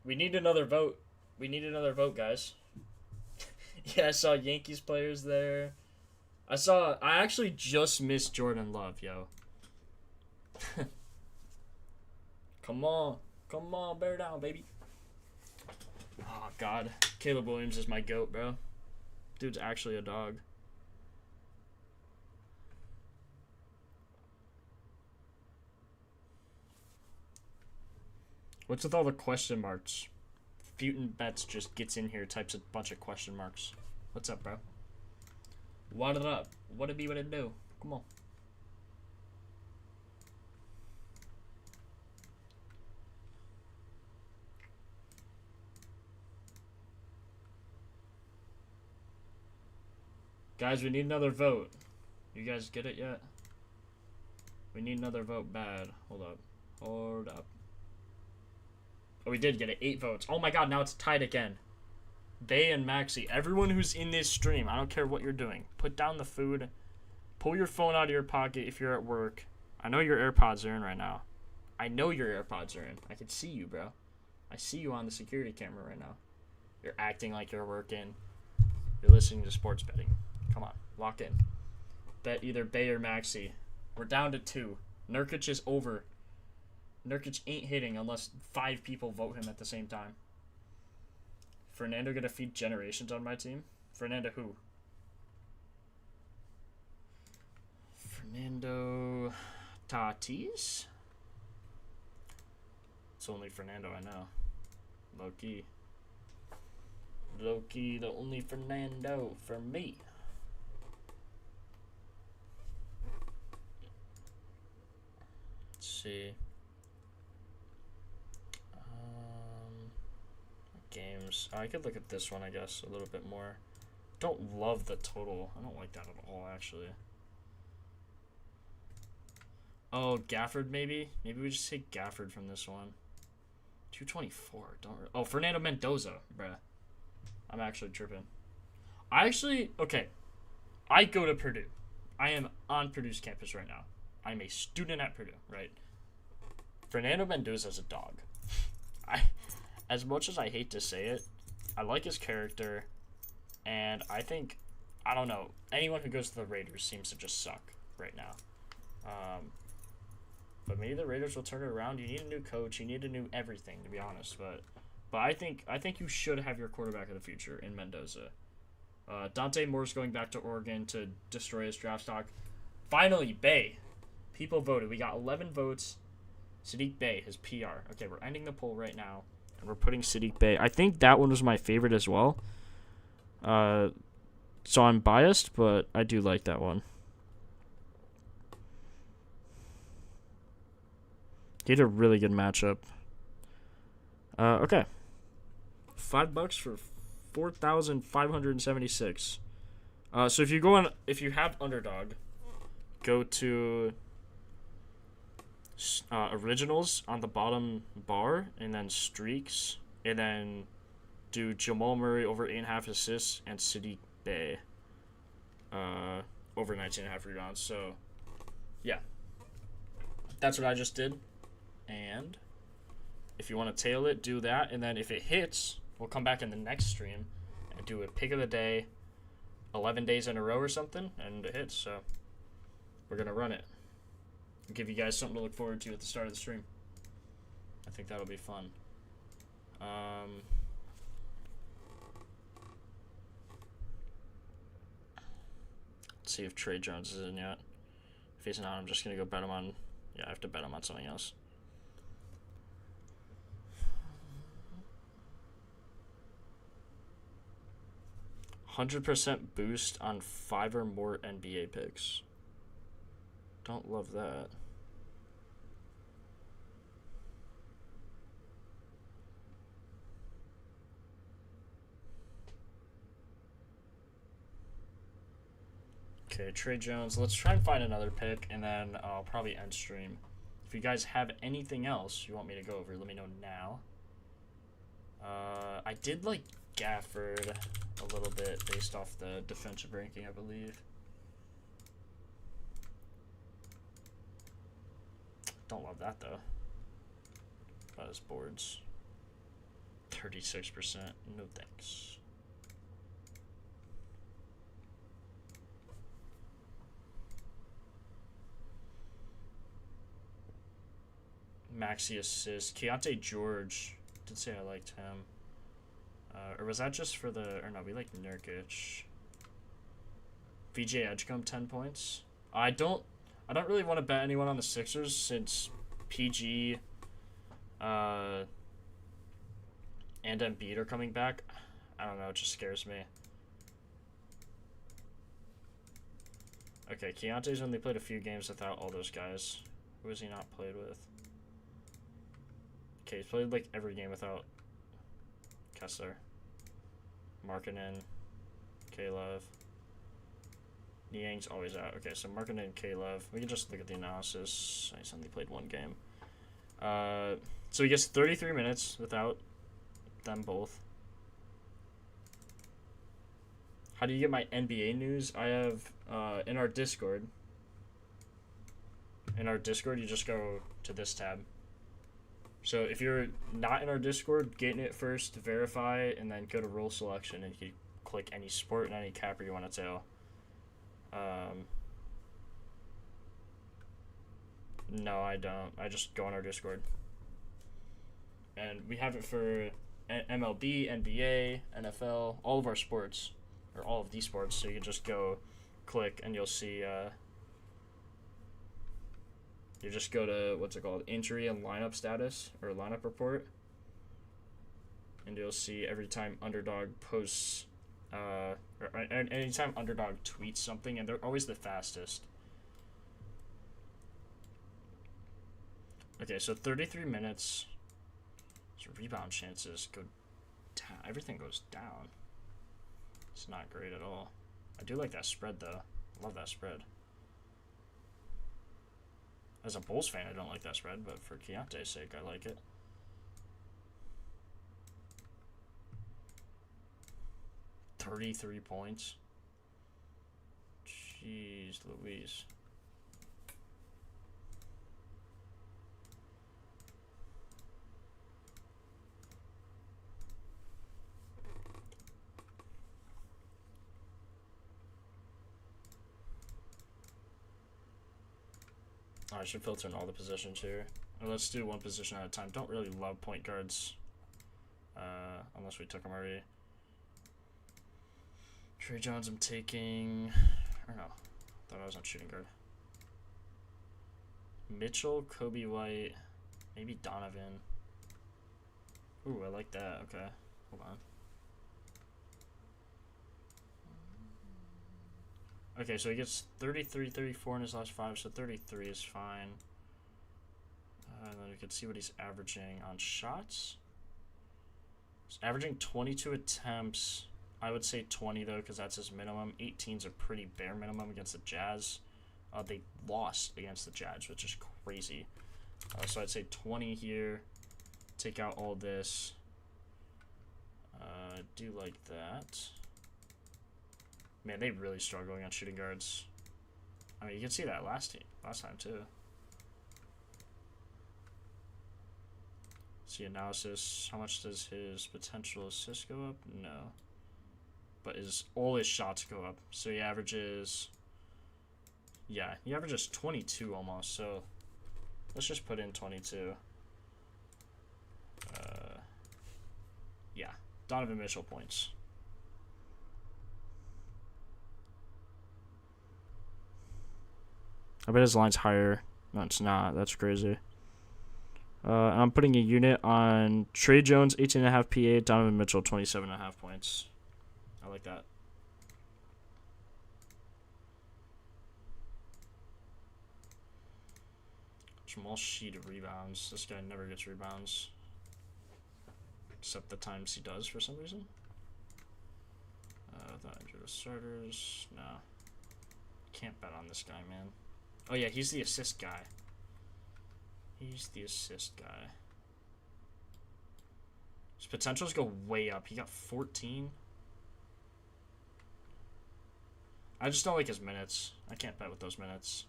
We need another vote. We need another vote, guys. Yeah, I saw Yankees players there. I actually just missed Jordan Love, yo. Come on. Come on, bear down, baby. Oh, God. Caleb Williams is my GOAT, bro. Dude's actually a dog. What's with all the question marks? Futin Bets just gets in here, types a bunch of question marks. What's up, bro? What it up? What it be, what it do? Come on. Guys, we need another vote. You guys get it yet? We need another vote bad. Hold up. Hold up. Oh, we did get it. 8 votes. Oh my god, now it's tied again. Bay and Maxey. Everyone who's in this stream, I don't care what you're doing. Put down the food. Pull your phone out of your pocket if you're at work. I know your AirPods are in right now. I know your AirPods are in. I can see you, bro. I see you on the security camera right now. You're acting like you're working. You're listening to sports betting. Come on, lock in. Bet either Bay or Maxey. We're down to 2. Nurkic is over. Nurkic ain't hitting unless 5 people vote him at the same time. Fernando gonna feed generations on my team? Fernando who? Fernando Tatis? It's only Fernando I know. Low-key. Low-key, the only Fernando for me. Let's see. Games. I could look at this one, I guess, a little bit more. Don't love the total. I don't like that at all, actually. Oh, Gafford, maybe? Maybe we just take Gafford from this one. 224. Oh, Fernando Mendoza, bruh. I'm actually tripping. Okay. I go to Purdue. I am on Purdue's campus right now. I'm a student at Purdue, right? Fernando Mendoza's a dog. As much as I hate to say it, I like his character, and I don't know, anyone who goes to the Raiders seems to just suck right now. But maybe the Raiders will turn it around. You need a new coach. You need a new everything, to be honest. But I think you should have your quarterback of the future in Mendoza. Dante Moore's going back to Oregon to destroy his draft stock. Finally, Bay. People voted. We got 11 votes. Sadiq Bey, his PR. Okay, we're ending the poll right now. And we're putting Sadiq Bey. I think that one was my favorite as well. So I'm biased, but I do like that one. He had a really good matchup. Okay. $5 for 4,576. So if you go on, if you have Underdog, go to originals on the bottom bar, and then streaks, and then do Jamal Murray over 8.5 assists and Sadiq Bey over 19.5 rebounds. So yeah, that's what I just did. And if you want to tail it, do that, and then if it hits, we'll come back in the next stream and do a pick of the day, 11 days in a row or something, and it hits. So we're gonna run it. Give you guys something to look forward to at the start of the stream. I think that'll be fun. Let's see if Trey Jones is in yet. If he's not, I'm just gonna go bet him on. Yeah, I have to bet him on something else. %100% boost on 5 or more NBA picks. Don't love that. Okay, Trey Jones. Let's try and find another pick, and then I'll probably end stream. If you guys have anything else you want me to go over, let me know now. I did like Gafford a little bit based off the defensive ranking, I believe. Don't love that though. About his boards. 36%. No thanks. Maxi assist. Keontae George. Did say I liked him. Or was that just for the... Or no, we like Nurkic. VJ Edgecombe, 10 points. I don't really want to bet anyone on the Sixers since PG and Embiid are coming back. I don't know, it just scares me. Okay, Keontae's only played a few games without all those guys. Who has he not played with? Okay, he's played like every game without Kessler. Markkanen, K-Love. Niang's always out. Okay, so Markkanen and K-Love. We can just look at the analysis. He's only played one game. So he gets 33 minutes without them both. How do you get my NBA news? I have in our Discord. In our Discord, you just go to this tab. So if you're not in our Discord, get in it first, verify, and then go to role selection, and you click any sport and any capper you want to tail. No, I don't. I just go on our Discord. And we have it for MLB, NBA, NFL, all of our sports, or all of these sports. So you can just go click and you'll see, you just go to, what's it called, injury and lineup status, or lineup report. And you'll see every time Underdog posts, or anytime Underdog tweets something, and they're always the fastest. Okay, so 33 minutes. So rebound chances go down. Everything goes down. It's not great at all. I do like that spread, though. Love that spread. As a Bulls fan, I don't like that spread, but for Keontae's sake, I like it. $33 points. Jeez Louise. I should filter in all the positions here. Let's do one position at a time. Don't really love point guards. Unless we took them already. Trey Jones I'm taking... Or no. Thought I was on shooting guard. Mitchell, Kobe White, maybe Donovan. Ooh, I like that. Okay. Hold on. Okay, so he gets 33, 34 in his last 5, so 33 is fine. And then we can see what he's averaging on shots. He's averaging 22 attempts. I would say 20, though, because that's his minimum. 18's a pretty bare minimum against the Jazz. They lost against the Jazz, which is crazy. So I'd say 20 here. Take out all this. Do like that. Man, they really struggling on shooting guards. I mean, you can see that last time too. See analysis. How much does his potential assist go up? No. But all his shots go up. So he averages. Yeah, he averages 22 almost. So let's just put in 22. Yeah, Donovan Mitchell points. I bet his line's higher. No, it's not. That's crazy. I'm putting a unit on Trey Jones, 18.5 PA, Donovan Mitchell, 27.5 points. I like that. Jamal Sheed rebounds. This guy never gets rebounds. Except the times he does for some reason. Thought I drew starters. No. Can't bet on this guy, man. Oh yeah, he's the assist guy. He's the assist guy. His potentials go way up. He got 14. I just don't like his minutes. I can't bet with those minutes.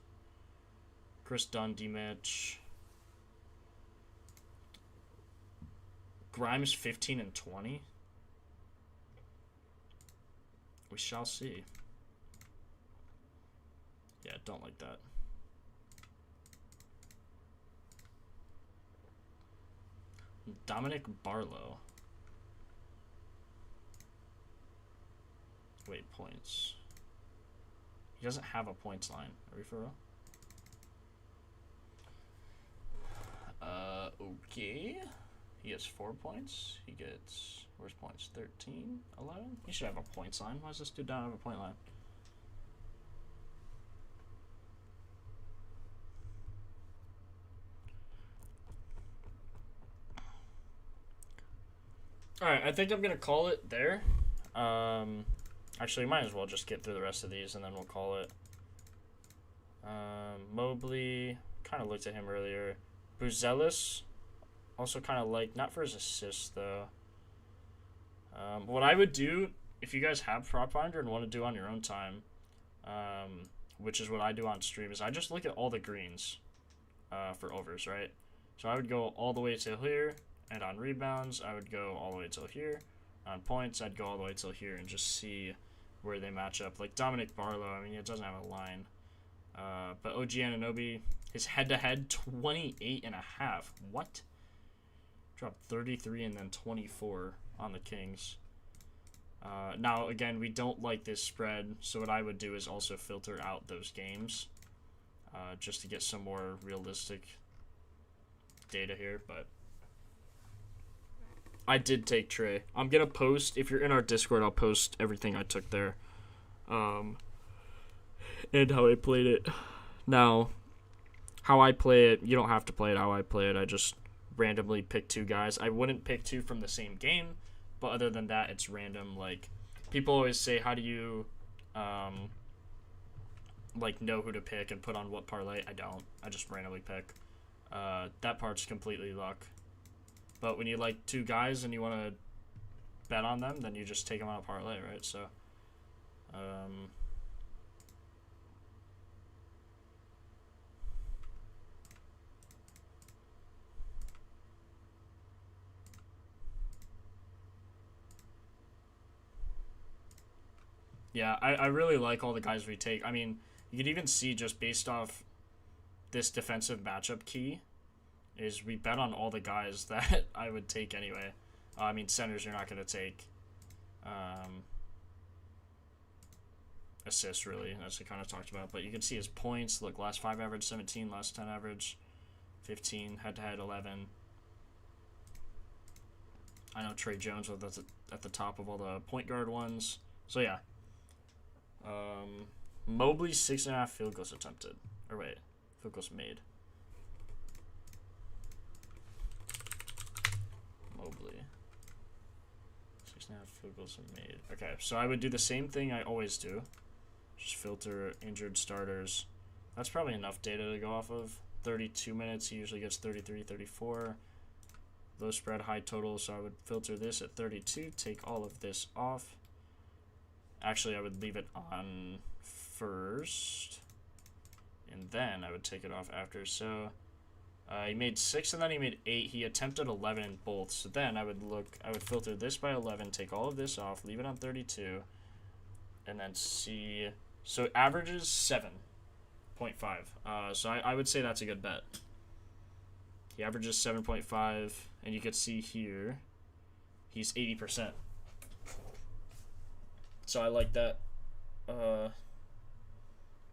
Chris Dunn, D-Mitch. Grimes 15 and 20. We shall see. Yeah, don't like that. Dominic Barlow. Wait, points. He doesn't have a points line. Are we for real? Okay. He gets 4 points. He gets, where's points? 13, 11? He should have a points line. Why does this dude not have a point line? Alright, I think I'm going to call it there. Actually, might as well just get through the rest of these and then we'll call it. Mobley, kind of looked at him earlier. Buzelis, also kind of like, not for his assists though. What I would do, if you guys have Propfinder and want to do on your own time, which is what I do on stream, is I just look at all the greens for overs, right? So I would go all the way till here, and on rebounds, I would go all the way till here. On points, I'd go all the way till here and just see where they match up. Like Dominic Barlow, I mean, it doesn't have a line. But OG Anunoby, his head-to-head, 28.5. What? Dropped 33 and then 24 on the Kings. Now, again, we don't like this spread, so what I would do is also filter out those games just to get some more realistic data here, but I did take Trey. I'm going to post, if you're in our Discord, I'll post everything I took there and how I played it. Now, how I play it, you don't have to play it how I play it. I just randomly pick 2 guys. I wouldn't pick 2 from the same game, but other than that, it's random. Like, people always say, how do you, like, know who to pick and put on what parlay? I don't. I just randomly pick. That part's completely luck. But when you like 2 guys and you want to bet on them, then you just take them on a parlay, right? So, yeah, I really like all the guys we take. I mean, you could even see just based off this defensive matchup key is we bet on all the guys that I would take anyway. I mean, centers you're not going to take. Assists, really, as I kind of talked about. But you can see his points. Look, last 5 average, 17. Last 10 average, 15. Head-to-head, 11. I know Trey Jones was at the top of all the point guard ones. So, yeah. Mobley 6.5 field goals attempted. Or wait, field goals made. Mobley 6.5 field goals made. Okay, so I would do the same thing I always do. Just filter injured starters. That's probably enough data to go off of. 32 minutes, he usually gets 33, 34. Low spread, high total, so I would filter this at 32, take all of this off. Actually, I would leave it on first, and then I would take it off after. So he made 6 and then he made 8. He attempted 11 in both. So then I would filter this by 11, take all of this off, leave it on 32, and then see. So averages 7.5. So I would say that's a good bet. He averages 7.5, and you can see here he's 80%. So I like that.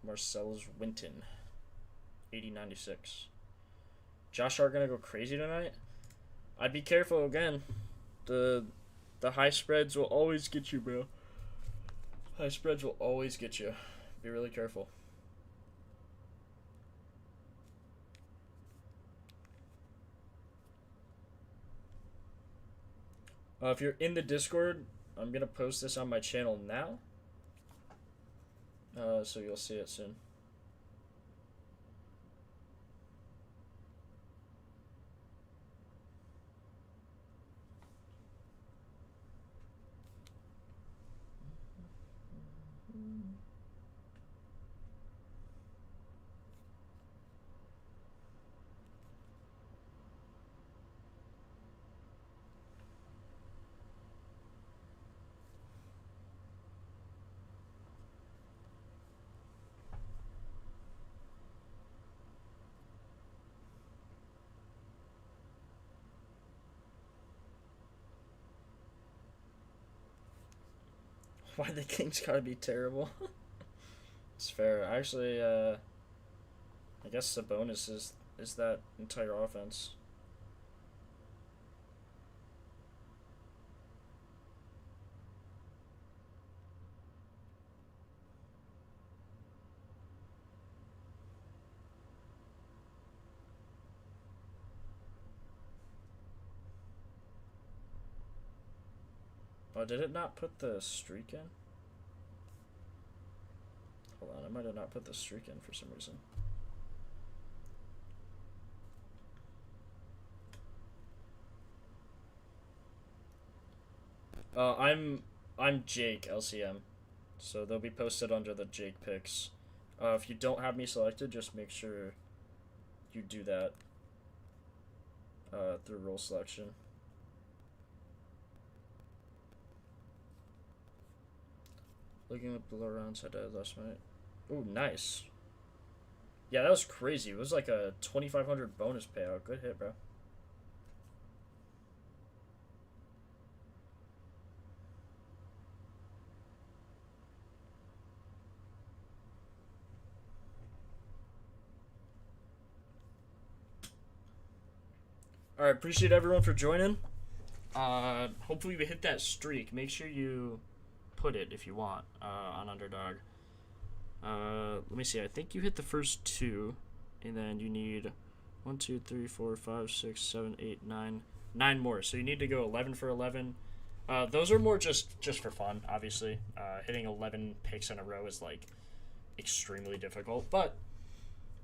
Marcellus Winton, 80.96. Josh Hart gonna go crazy tonight? I'd be careful again. The high spreads will always get you, bro. High spreads will always get you. Be really careful. If you're in the Discord, I'm gonna post this on my channel now. So you'll see it soon. Why the Kings gotta be terrible? It's fair. Actually, I guess the bonus is that entire offense. Oh, did it not put the streak in? Hold on, I might have not put the streak in for some reason. I'm Jake LCM, so they'll be posted under the Jake picks. If you don't have me selected, just make sure you do that through role selection. Looking at below rounds I did last night. Oh, nice. Yeah, that was crazy. It was like a 2,500 bonus payout. Good hit, bro. Alright, appreciate everyone for joining. Hopefully we hit that streak. Make sure you put it if you want on Underdog. Let me see. I think you hit the first 2, and then you need 1, 2, 3, 4, 5, 6, 7, 8, 9, 9 more. So you need to go 11 for 11. Those are more just for fun, obviously. Hitting 11 picks in a row is like extremely difficult, but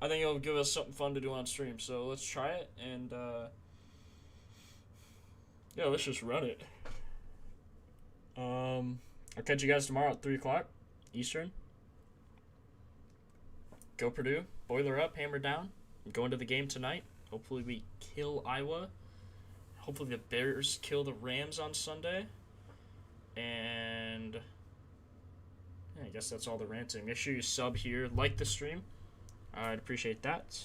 I think it'll give us something fun to do on stream. So let's try it, and yeah, let's just run it. I'll catch you guys tomorrow at 3 o'clock Eastern. Go Purdue. Boiler up, hammer down. I'm going to the game tonight. Hopefully we kill Iowa. Hopefully the Bears kill the Rams on Sunday. And yeah, I guess that's all the ranting. Make sure you sub here. Like the stream. I'd appreciate that.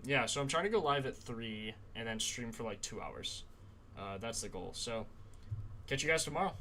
Yeah, so I'm trying to go live at 3 and then stream for like 2 hours. That's the goal. So catch you guys tomorrow.